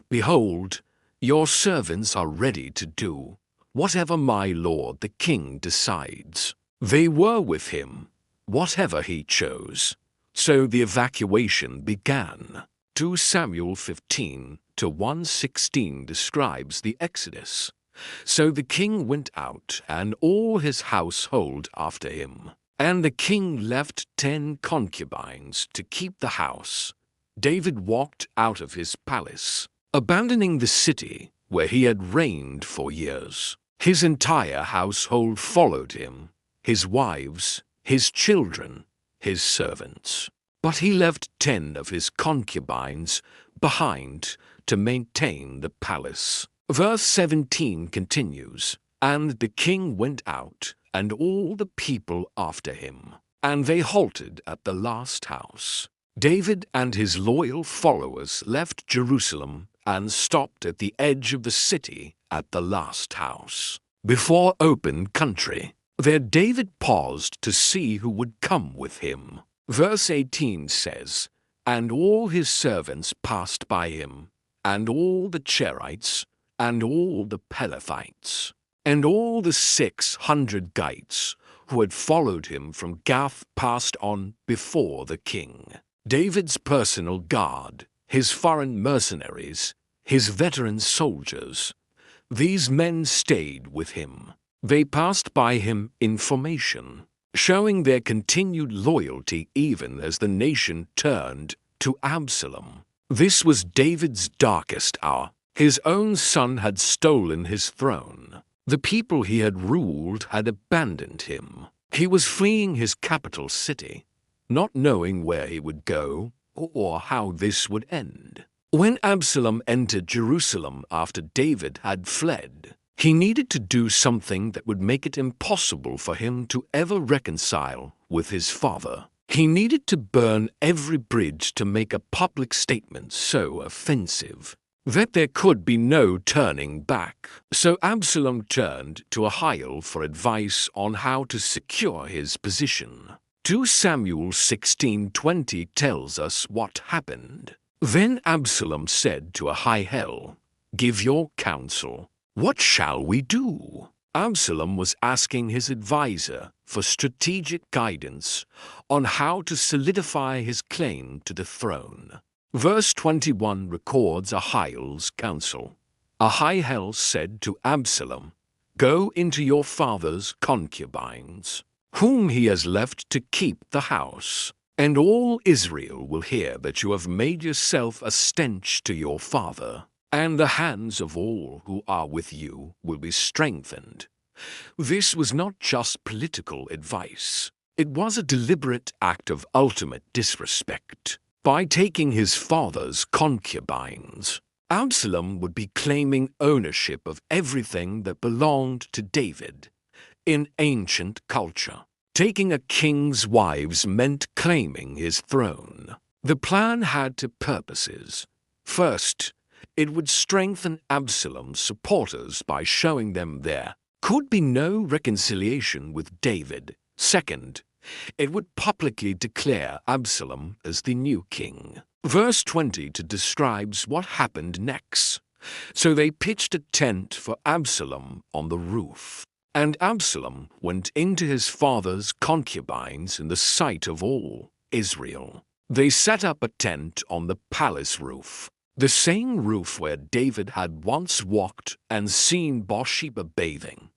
"Behold, your servants are ready to do whatever my lord the king decides." They were with him, whatever he chose. So the evacuation began. 2 Samuel 15 to 1:16 describes the exodus. So the king went out, and all his household after him. And the king left 10 concubines to keep the house. David walked out of his palace, abandoning the city where he had reigned for years. His entire household followed him, his wives, his children, his servants. But he left 10 of his concubines behind to maintain the palace. Verse 17 continues, "And the king went out, and all the people after him, and they halted at the last house. David and his loyal followers left Jerusalem and stopped at the edge of the city at the last house. Before open country, there David paused to see who would come with him." Verse 18 says, "And all his servants passed by him, and all the Cherites, and all the Pelethites, and all the 600 Gites who had followed him from Gath passed on before the king. David's personal guard, his foreign mercenaries, his veteran soldiers, these men stayed with him. They passed by him in formation, showing their continued loyalty even as the nation turned to Absalom. This was David's darkest hour. His own son had stolen his throne. The people he had ruled had abandoned him. He was fleeing his capital city, not knowing where he would go or how this would end. When Absalom entered Jerusalem after David had fled, he needed to do something that would make it impossible for him to ever reconcile with his father. He needed to burn every bridge to make a public statement so offensive that there could be no turning back. So Absalom turned to Ahithophel for advice on how to secure his position. 2 Samuel 16:20 tells us what happened. Then Absalom said to Ahithophel, "Give your counsel. What shall we do?" Absalom was asking his advisor for strategic guidance on how to solidify his claim to the throne. Verse 21 records Ahithophil's counsel. Ahithophel said to Absalom, "Go into your father's concubines, whom he has left to keep the house, and all Israel will hear that you have made yourself a stench to your father, and the hands of all who are with you will be strengthened." This was not just political advice. It was a deliberate act of ultimate disrespect. By taking his father's concubines, Absalom would be claiming ownership of everything that belonged to David. In ancient culture, taking a king's wives meant claiming his throne. The plan had two purposes. First, it would strengthen Absalom's supporters by showing them there could be no reconciliation with David. Second, it would publicly declare Absalom as the new king. Verse 20 describes what happened next. So they pitched a tent for Absalom on the roof, and Absalom went into his father's concubines in the sight of all Israel. They set up a tent on the palace roof, the same roof where David had once walked and seen Bathsheba bathing.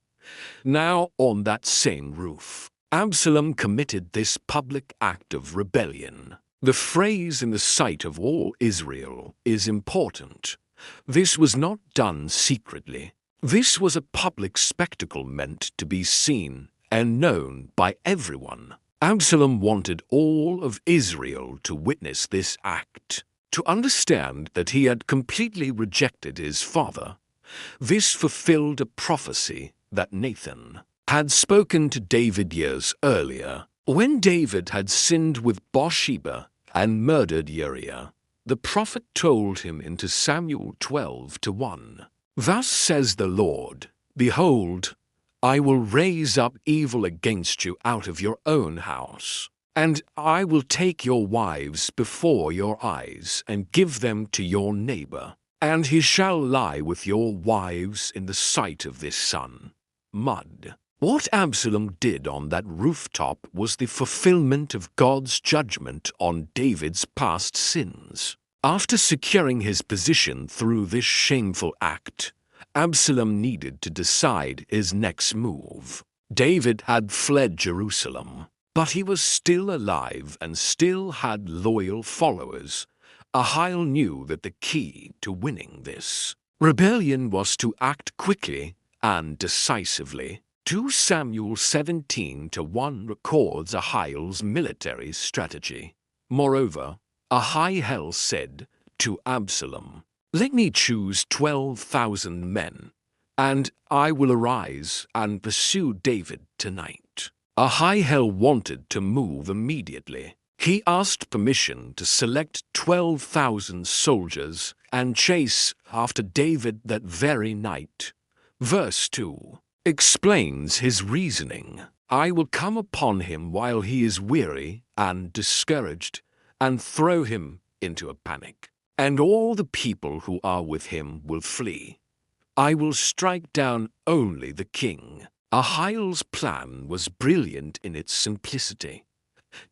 Now on that same roof, Absalom committed this public act of rebellion. The phrase "in the sight of all Israel" is important. This was not done secretly. This was a public spectacle meant to be seen and known by everyone. Absalom wanted all of Israel to witness this act, to understand that he had completely rejected his father. This fulfilled a prophecy that Nathan had spoken to David years earlier. When David had sinned with Bathsheba and murdered Uriah, the prophet told him in Samuel 12:1, "Thus says the Lord, Behold, I will raise up evil against you out of your own house, and I will take your wives before your eyes and give them to your neighbor, and he shall lie with your wives in the sight of this sun." Mud. What Absalom did on that rooftop was the fulfillment of God's judgment on David's past sins. After securing his position through this shameful act, Absalom needed to decide his next move. David had fled Jerusalem, but he was still alive and still had loyal followers. Ahiel knew that the key to winning this rebellion was to act quickly and decisively. 2 Samuel 17:1 records Ahiel's military strategy. Moreover, Ahiel said to Absalom, "Let me choose 12,000 men, and I will arise and pursue David tonight." Ahiel wanted to move immediately. He asked permission to select 12,000 soldiers and chase after David that very night. Verse 2 explains his reasoning. "I will come upon him while he is weary and discouraged, and throw him into a panic, and all the people who are with him will flee. I will strike down only the king." Ahiel's plan was brilliant in its simplicity.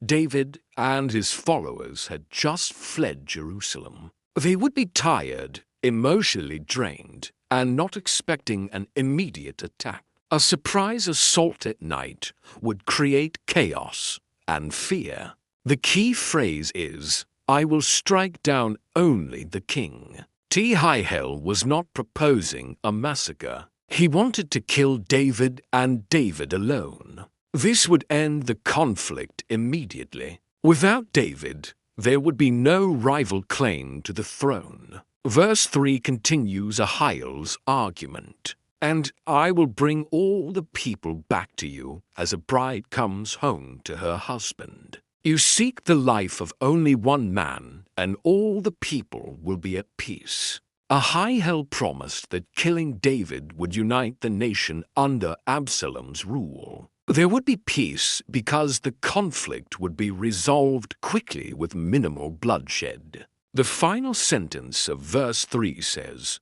David and his followers had just fled Jerusalem. They would be tired, emotionally drained, and not expecting an immediate attack. A surprise assault at night would create chaos and fear. The key phrase is, "I will strike down only the king." Ahiel was not proposing a massacre. He wanted to kill David and David alone. This would end the conflict immediately. Without David, there would be no rival claim to the throne. Verse 3 continues Ahiel's argument. "And I will bring all the people back to you as a bride comes home to her husband. You seek the life of only one man, and all the people will be at peace." Ahiel promised that killing David would unite the nation under Absalom's rule. There would be peace because the conflict would be resolved quickly with minimal bloodshed. The final sentence of verse 3 says,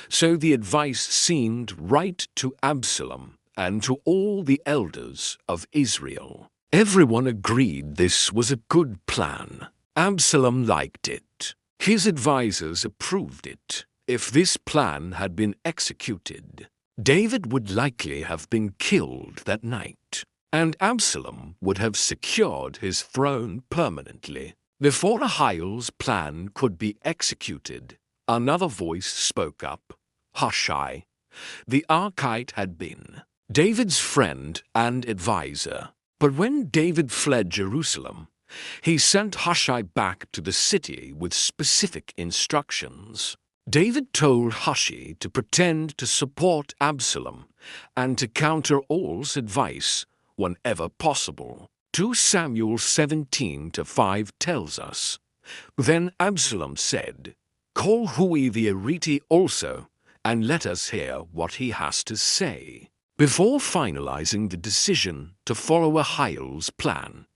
"So the advice seemed right to Absalom and to all the elders of Israel." Everyone agreed this was a good plan. Absalom liked it. His advisors approved it. If this plan had been executed, David would likely have been killed that night, and Absalom would have secured his throne permanently. Before Ahiel's plan could be executed, another voice spoke up. Hushai, the Archite, had been David's friend and advisor. But when David fled Jerusalem, he sent Hushai back to the city with specific instructions. David told Hushai to pretend to support Absalom and to counter all's advice whenever possible. 2 Samuel 17:5 tells us, "Then Absalom said, 'Call Hui the Arite also, and let us hear what he has to say.'" Before finalizing the decision to follow Ahiel's plan,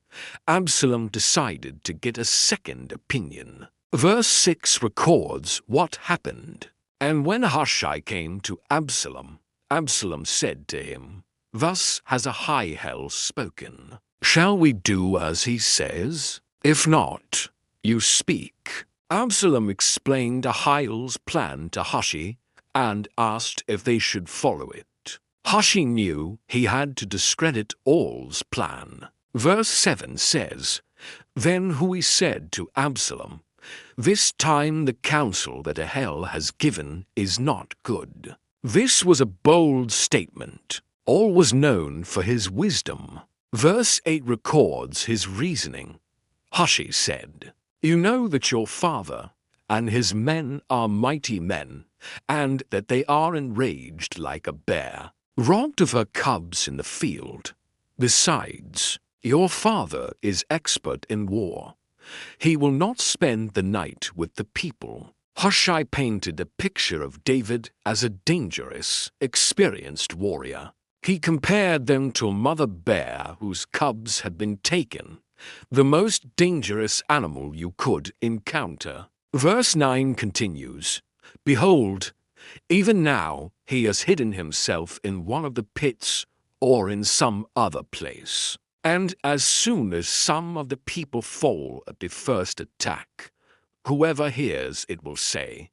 Absalom decided to get a second opinion. Verse 6 records what happened. "And when Hushai came to Absalom, Absalom said to him, 'Thus has Ahiel spoken. Shall we do as he says? If not, you speak.'" Absalom explained Ahiel's plan to Hushai and asked if they should follow it. Hushai knew he had to discredit all's plan. Verse 7 says, "Then Hui said to Absalom, 'This time the counsel that Ahiel has given is not good.'" This was a bold statement. All was known for his wisdom. Verse 8 records his reasoning. Hushai said, "You know that your father and his men are mighty men, and that they are enraged like a bear, robbed of her cubs in the field. Besides, Your father is expert in war. He will not spend the night with the people." Hushai painted a picture of David as a dangerous, experienced warrior. He compared them to a mother bear whose cubs had been taken, the most dangerous animal you could encounter. Verse 9 continues, "Behold, even now he has hidden himself in one of the pits or in some other place. And as soon as some of the people fall at the first attack, whoever hears it will say,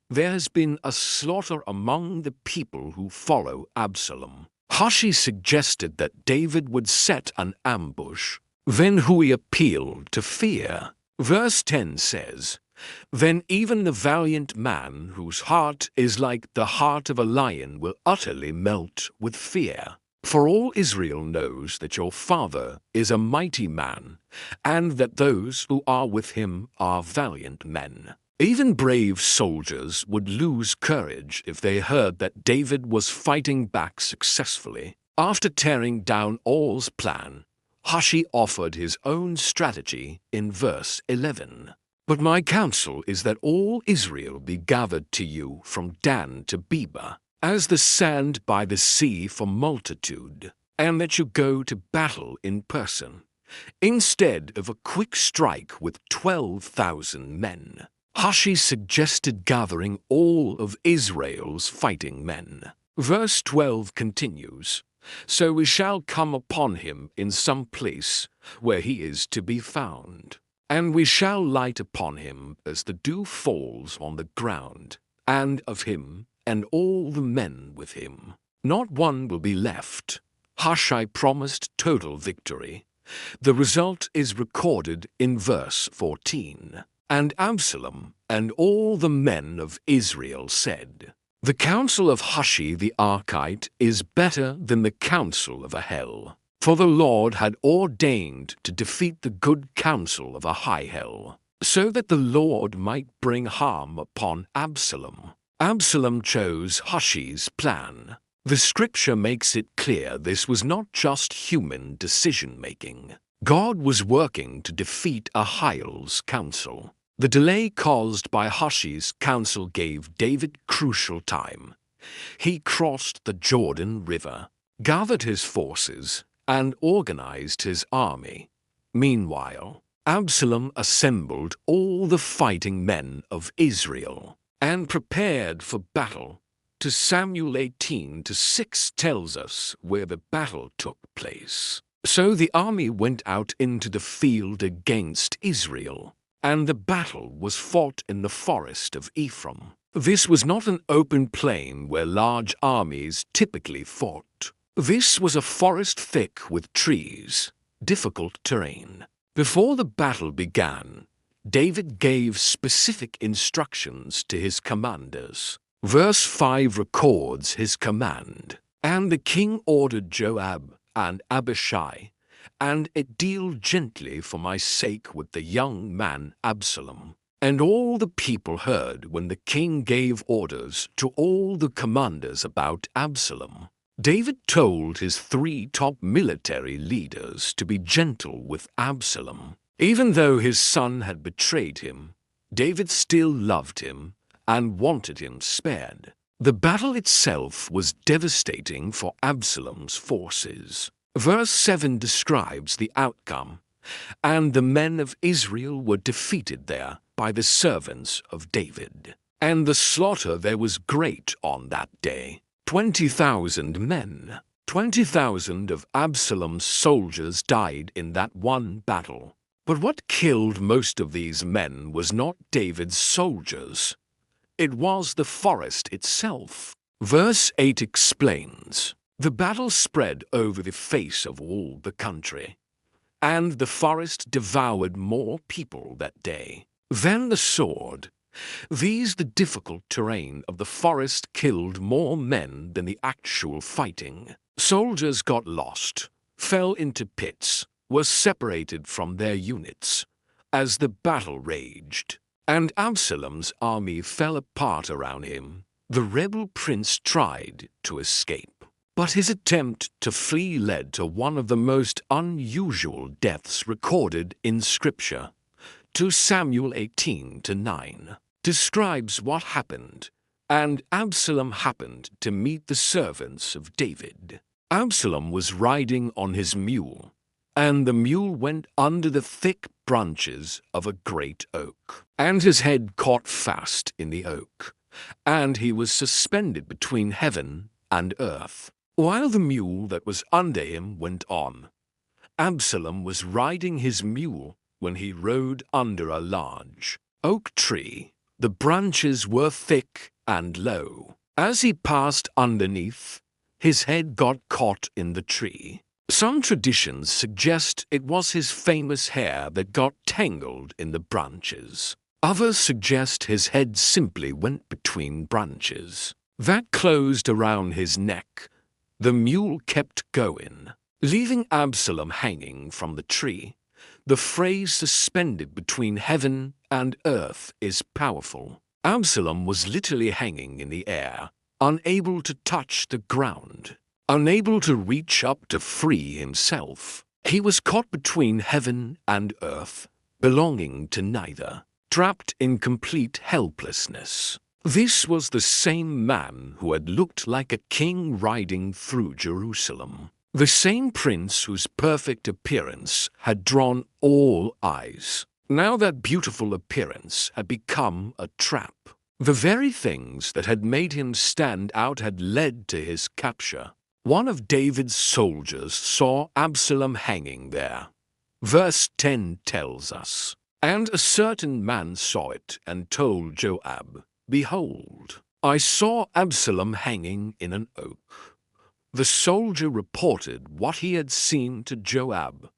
'There has been a slaughter among the people who follow Absalom.'" Hushai suggested that David would set an ambush. Then Hui appealed to fear. Verse 10 says, "Then even the valiant man whose heart is like the heart of a lion will utterly melt with fear. For all Israel knows that your father is a mighty man, and that those who are with him are valiant men." Even brave soldiers would lose courage if they heard that David was fighting back successfully. After tearing down all's plan, Hushai offered his own strategy in verse 11. "But my counsel is that all Israel be gathered to you from Dan to Beba, as the sand by the sea for multitude, and that you go to battle in person, instead of a quick strike with 12,000 men." Hushai suggested gathering all of Israel's fighting men. Verse 12 continues, "So we shall come upon him in some place where he is to be found, and we shall light upon him as the dew falls on the ground, and of him and all the men with him. Not one will be left." Hushai promised total victory. The result is recorded in verse 14. "And Absalom and all the men of Israel said." The counsel of Hushai the Archite is better than the counsel of a hell, for the Lord had ordained to defeat the good counsel of a high hell, so that the Lord might bring harm upon Absalom. Absalom chose Hushai's plan. The scripture makes it clear this was not just human decision-making. God was working to defeat Ahiel's counsel. The delay caused by Hushai's counsel gave David crucial time. He crossed the Jordan River, gathered his forces, and organized his army. Meanwhile, Absalom assembled all the fighting men of Israel and prepared for battle. To Samuel 18:6 tells us where the battle took place. So the army went out into the field against Israel, and the battle was fought in the forest of Ephraim. This was not an open plain where large armies typically fought. This was a forest thick with trees, difficult terrain. Before the battle began, David gave specific instructions to his commanders. Verse 5 records his command. "And the king ordered Joab and Abishai, and it deal gently for my sake with the young man Absalom." And all the people heard when the king gave orders to all the commanders about Absalom. David told his 3 top military leaders to be gentle with Absalom. Even though his son had betrayed him, David still loved him and wanted him spared. The battle itself was devastating for Absalom's forces. Verse 7 describes the outcome, "And the men of Israel were defeated there by the servants of David. And the slaughter there was great on that day, 20,000 men. 20,000 of Absalom's soldiers died in that one battle. But what killed most of these men was not David's soldiers. It was the forest itself." Verse 8 explains, "The battle spread over the face of all the country, and the forest devoured more people that day than the sword. The difficult terrain of the forest killed more men than the actual fighting. Soldiers got lost, fell into pits, were separated from their units as the battle raged, and Absalom's army fell apart around him. The rebel prince tried to escape. But his attempt to flee led to one of the most unusual deaths recorded in Scripture. 2 Samuel 18:9 describes what happened, and Absalom happened to meet the servants of David. Absalom was riding on his mule, and the mule went under the thick branches of a great oak, and his head caught fast in the oak, and he was suspended between heaven and earth, while the mule that was under him went on. Absalom was riding his mule when he rode under a large oak tree. The branches were thick and low. As he passed underneath, his head got caught in the tree. Some traditions suggest it was his famous hair that got tangled in the branches. Others suggest his head simply went between branches. That closed around his neck. The mule kept going, leaving Absalom hanging from the tree. The phrase suspended between heaven and earth is powerful. Absalom was literally hanging in the air, unable to touch the ground, unable to reach up to free himself. He was caught between heaven and earth, belonging to neither, trapped in complete helplessness. This was the same man who had looked like a king riding through Jerusalem, the same prince whose perfect appearance had drawn all eyes. Now that beautiful appearance had become a trap. The very things that had made him stand out had led to his capture. One of David's soldiers saw Absalom hanging there. Verse 10 tells us, "And a certain man saw it and told Joab, 'Behold, I saw Absalom hanging in an oak.' The soldier reported what he had seen to Joab.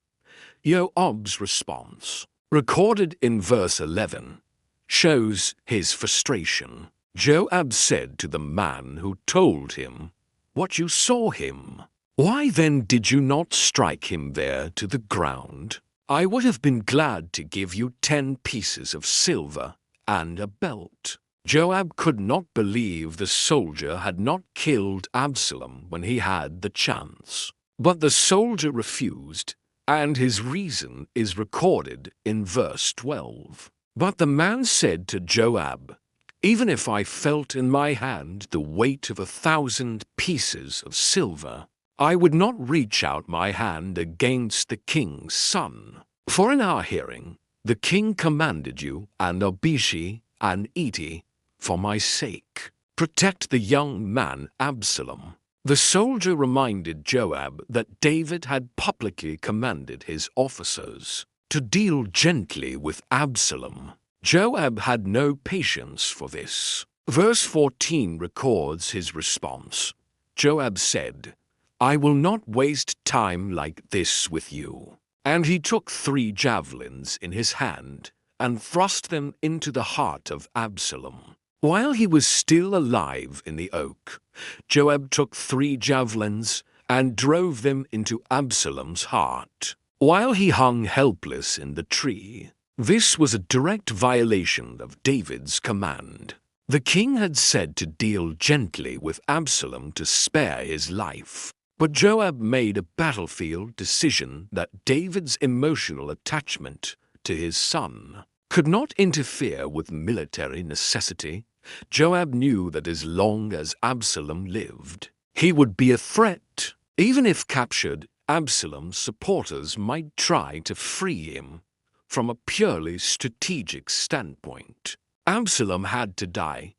Joab's response, recorded in verse 11, shows his frustration. Joab said to the man who told him what you saw him, 'Why then did you not strike him there to the ground? I would have been glad to give you 10 pieces of silver and a belt.' Joab could not believe the soldier had not killed Absalom when he had the chance. But the soldier refused, and his reason is recorded in verse 12. But the man said to Joab, 'Even if I felt in my hand the weight of 1,000 pieces of silver, I would not reach out my hand against the king's son. For in our hearing the king commanded you and Abishai and Iti, for my sake, protect the young man Absalom.' The soldier reminded Joab that David had publicly commanded his officers to deal gently with Absalom. Joab had no patience for this. Verse 14 records his response. Joab said, 'I will not waste time like this with you.' And he took 3 javelins in his hand and thrust them into the heart of Absalom. While he was still alive in the oak, Joab took 3 javelins and drove them into Absalom's heart, while he hung helpless in the tree. This was a direct violation of David's command. The king had said to deal gently with Absalom to spare his life, but Joab made a battlefield decision that David's emotional attachment to his son could not interfere with military necessity. Joab knew that as long as Absalom lived, he would be a threat. Even if captured, Absalom's supporters might try to free him. From a purely strategic standpoint, Absalom had to die,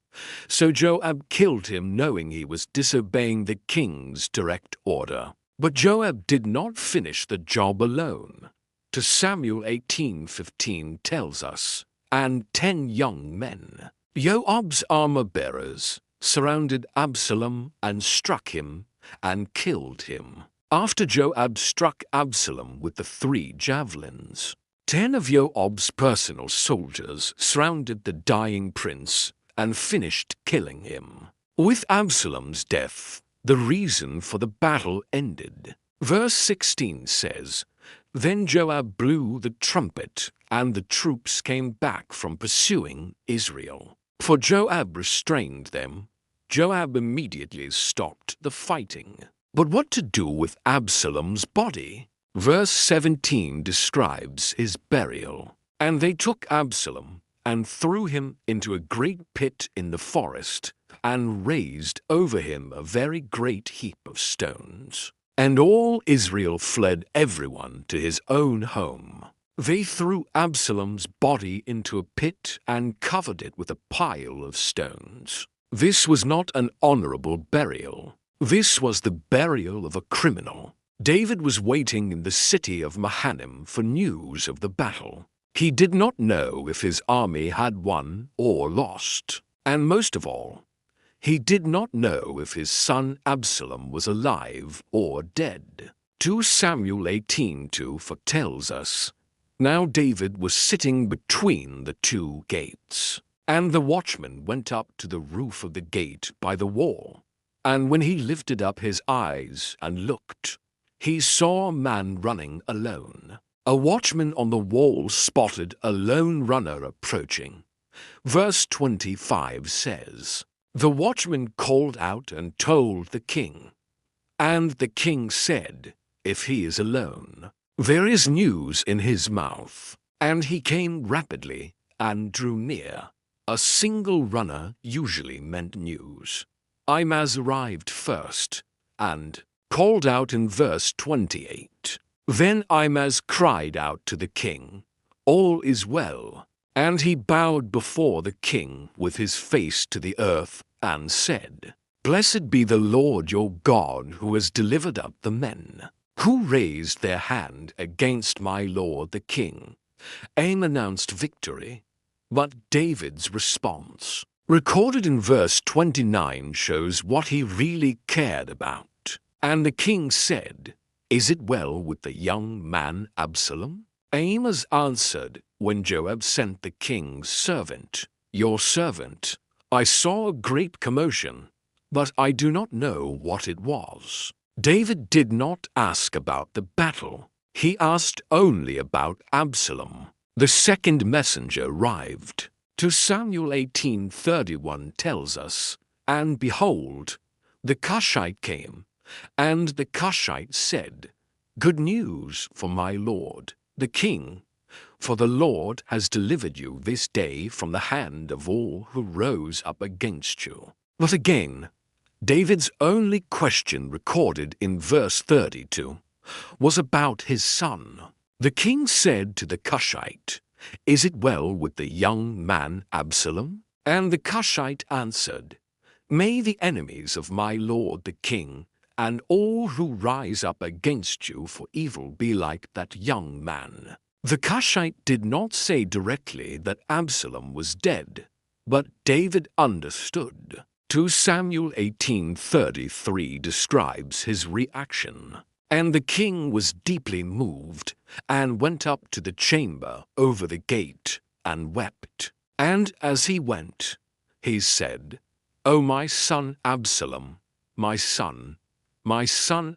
so Joab killed him knowing he was disobeying the king's direct order. But Joab did not finish the job alone. 2 Samuel 18:15 tells us, "And 10 young men, Joab's armor-bearers, surrounded Absalom and struck him and killed him." After Joab struck Absalom with the 3 javelins, 10 of Joab's personal soldiers surrounded the dying prince and finished killing him. With Absalom's death, the reason for the battle ended. Verse 16 says, "Then Joab blew the trumpet, and the troops came back from pursuing Israel. For Joab restrained them, Joab immediately stopped the fighting." But what to do with Absalom's body? Verse 17 describes his burial. And they took Absalom and threw him into a great pit in the forest, and raised over him a very great heap of stones. And all Israel fled everyone to his own home. They threw Absalom's body into a pit and covered it with a pile of stones. This was not an honorable burial. This was the burial of a criminal. David was waiting in the city of Mahanaim for news of the battle. He did not know if his army had won or lost. And most of all, he did not know if his son Absalom was alive or dead. 2 Samuel 18:2 foretells us, "Now David was sitting between the 2 gates, and the watchman went up to the roof of the gate by the wall. And when he lifted up his eyes and looked, he saw a man running alone. A watchman on the wall spotted a lone runner approaching." Verse 25 says, "The watchman called out and told the king. And the king said, 'If he is alone, there is news in his mouth.' And he came rapidly and drew near." A single runner usually meant news. Ahimaaz arrived first and called out in verse 28. Then Ahimaaz cried out to the king, "All is well." And he bowed before the king with his face to the earth and said, "Blessed be the Lord your God, who has delivered up the men who raised their hand against my lord the king." Aim announced victory, but David's response, recorded in verse 29, shows what he really cared about. And the king said, "Is it well with the young man Absalom?" Ahimaaz answered when Joab sent the king's servant, "Your servant. I saw a great commotion, but I do not know what it was." David did not ask about the battle. He asked only about Absalom. The second messenger arrived. 2 Samuel 18:31 tells us, "And behold, the Cushite came, and the Cushite said, 'Good news for my lord, the king, for the Lord has delivered you this day from the hand of all who rose up against you.'" But again, David's only question recorded in verse 32 was about his son. The king said to the Cushite, "Is it well with the young man Absalom?" And the Cushite answered, "May the enemies of my lord the king and all who rise up against you for evil be like that young man." The Cushite did not say directly that Absalom was dead, but David understood. 2 Samuel 18:33 describes his reaction. "And the king was deeply moved, and went up to the chamber over the gate, and wept. And as he went, he said, 'O my son Absalom, my son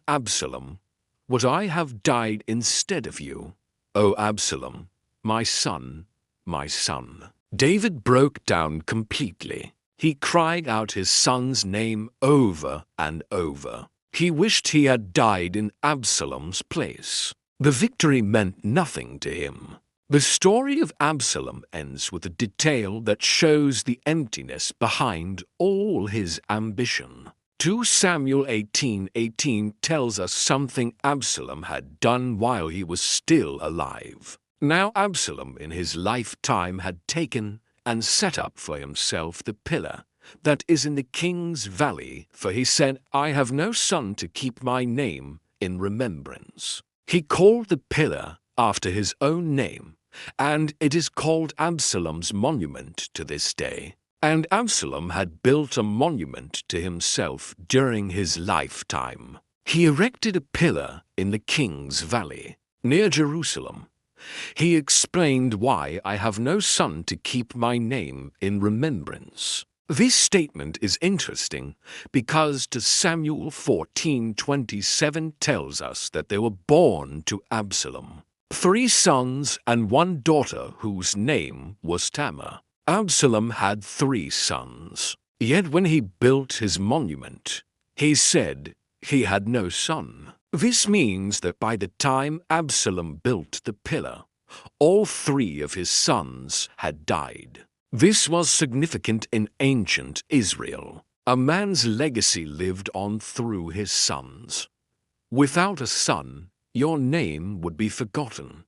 Absalom, would I have died instead of you? O Absalom, my son, my son.'" David broke down completely. He cried out his son's name over and over. He wished he had died in Absalom's place. The victory meant nothing to him. The story of Absalom ends with a detail that shows the emptiness behind all his ambition. 2 Samuel 18:18 tells us something Absalom had done while he was still alive. Now Absalom in his lifetime had taken and set up for himself the pillar that is in the king's valley, for he said, "I have no son to keep my name in remembrance." He called the pillar after his own name, and it is called Absalom's monument to this day. And Absalom had built a monument to himself during his lifetime. He erected a pillar in the king's valley, near Jerusalem. He explained why I have no son to keep my name in remembrance. This statement is interesting because 2 Samuel 14:27 tells us that they were born to Absalom 3 sons and 1 daughter whose name was Tamar. Absalom had 3 sons. Yet when he built his monument, he said, he had no son. This means that by the time Absalom built the pillar, all 3 of his sons had died. This was significant in ancient Israel. A man's legacy lived on through his sons. Without a son, your name would be forgotten.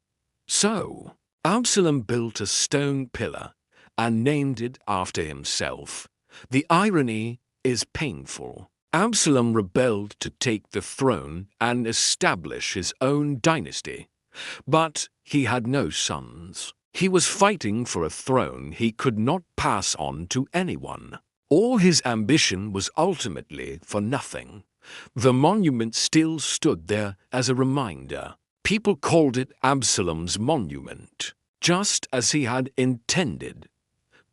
So, Absalom built a stone pillar and named it after himself. The irony is painful. Absalom rebelled to take the throne and establish his own dynasty, but he had no sons. He was fighting for a throne he could not pass on to anyone. All his ambition was ultimately for nothing. The monument still stood there as a reminder. People called it Absalom's monument, just as he had intended.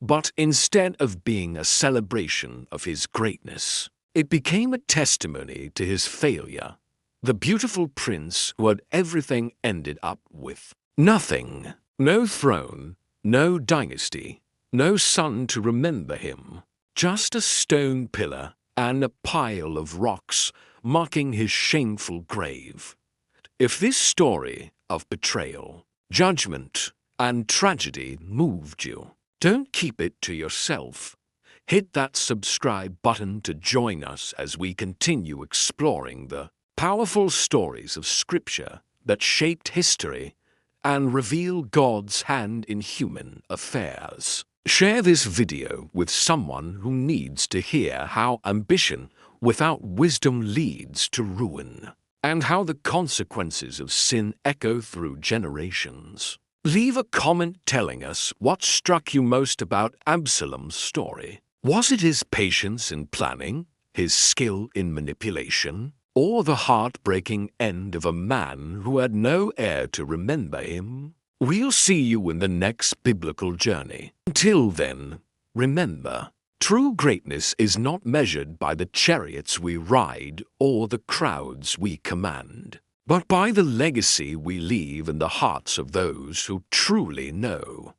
But instead of being a celebration of his greatness, it became a testimony to his failure. The beautiful prince who had everything ended up with nothing. No throne, no dynasty, no son to remember him. Just a stone pillar and a pile of rocks marking his shameful grave. If this story of betrayal, judgment, and tragedy moved you, don't keep it to yourself. Hit that subscribe button to join us as we continue exploring the powerful stories of Scripture that shaped history and reveal God's hand in human affairs. Share this video with someone who needs to hear how ambition without wisdom leads to ruin, and how the consequences of sin echo through generations. Leave a comment telling us what struck you most about Absalom's story. Was it his patience in planning, his skill in manipulation, or the heartbreaking end of a man who had no heir to remember him? We'll see you in the next biblical journey. Until then, remember, true greatness is not measured by the chariots we ride or the crowds we command, but by the legacy we leave in the hearts of those who truly know.